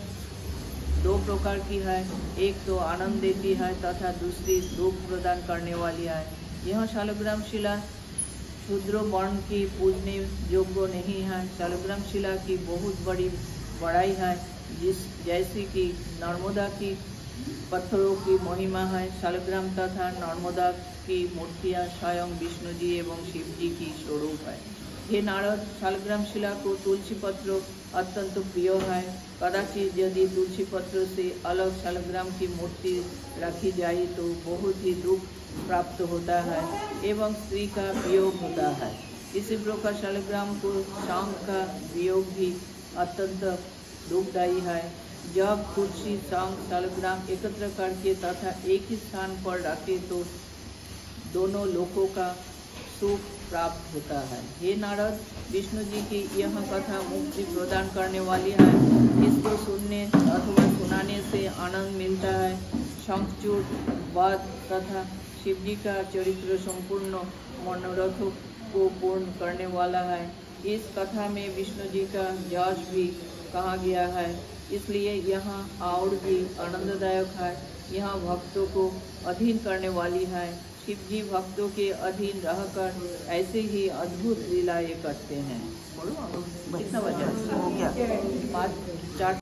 दो प्रकार की है, एक तो आनंद देती है तथा दूसरी दुख प्रदान करने वाली है। यह शालग्राम शिला शूद्र वर्ण की पूजने योग्य नहीं है। शालग्राम शिला की बहुत बड़ी बड़ाई है, जैसे कि नर्मदा की पत्थरों की महिमा है। शालग्राम तथा नर्मदा की मूर्तियाँ स्वयं विष्णु जी एवं शिव जी की स्वरूप है। हे नारद, शालग्राम शिला को तुलसी पत्र अत्यंत प्रिय है। कदाचित यदि तुलसी पत्र से अलग शालग्राम की मूर्ति रखी जाए तो बहुत ही दुख प्राप्त होता है एवं स्त्री का वियोग होता है। इसी प्रकार शालग्राम को शाम का वियोग भी अत्यंत दुखदायी है। जब तुलसी शाम शालग्राम एकत्र करके तथा एक ही स्थान पर रखे तो दोनों लोकों का सुख प्राप्त होता है। हे नारद, विष्णु जी की यह कथा मुक्ति प्रदान करने वाली है। इसको सुनने अथवा सुनाने से आनंद मिलता है। शंखचूड़ वाद तथा शिव जी का चरित्र संपूर्ण मनोरथ को पूर्ण करने वाला है। इस कथा में विष्णु जी का यश भी कहा गया है, इसलिए यहाँ और भी आनंददायक है। यहाँ भक्तों को अधीन करने वाली है। शिव जी भक्तों के अधीन रहकर ऐसे ही अद्भुत लीलाएं करते हैं। कितना बजा? हो गया। 5-4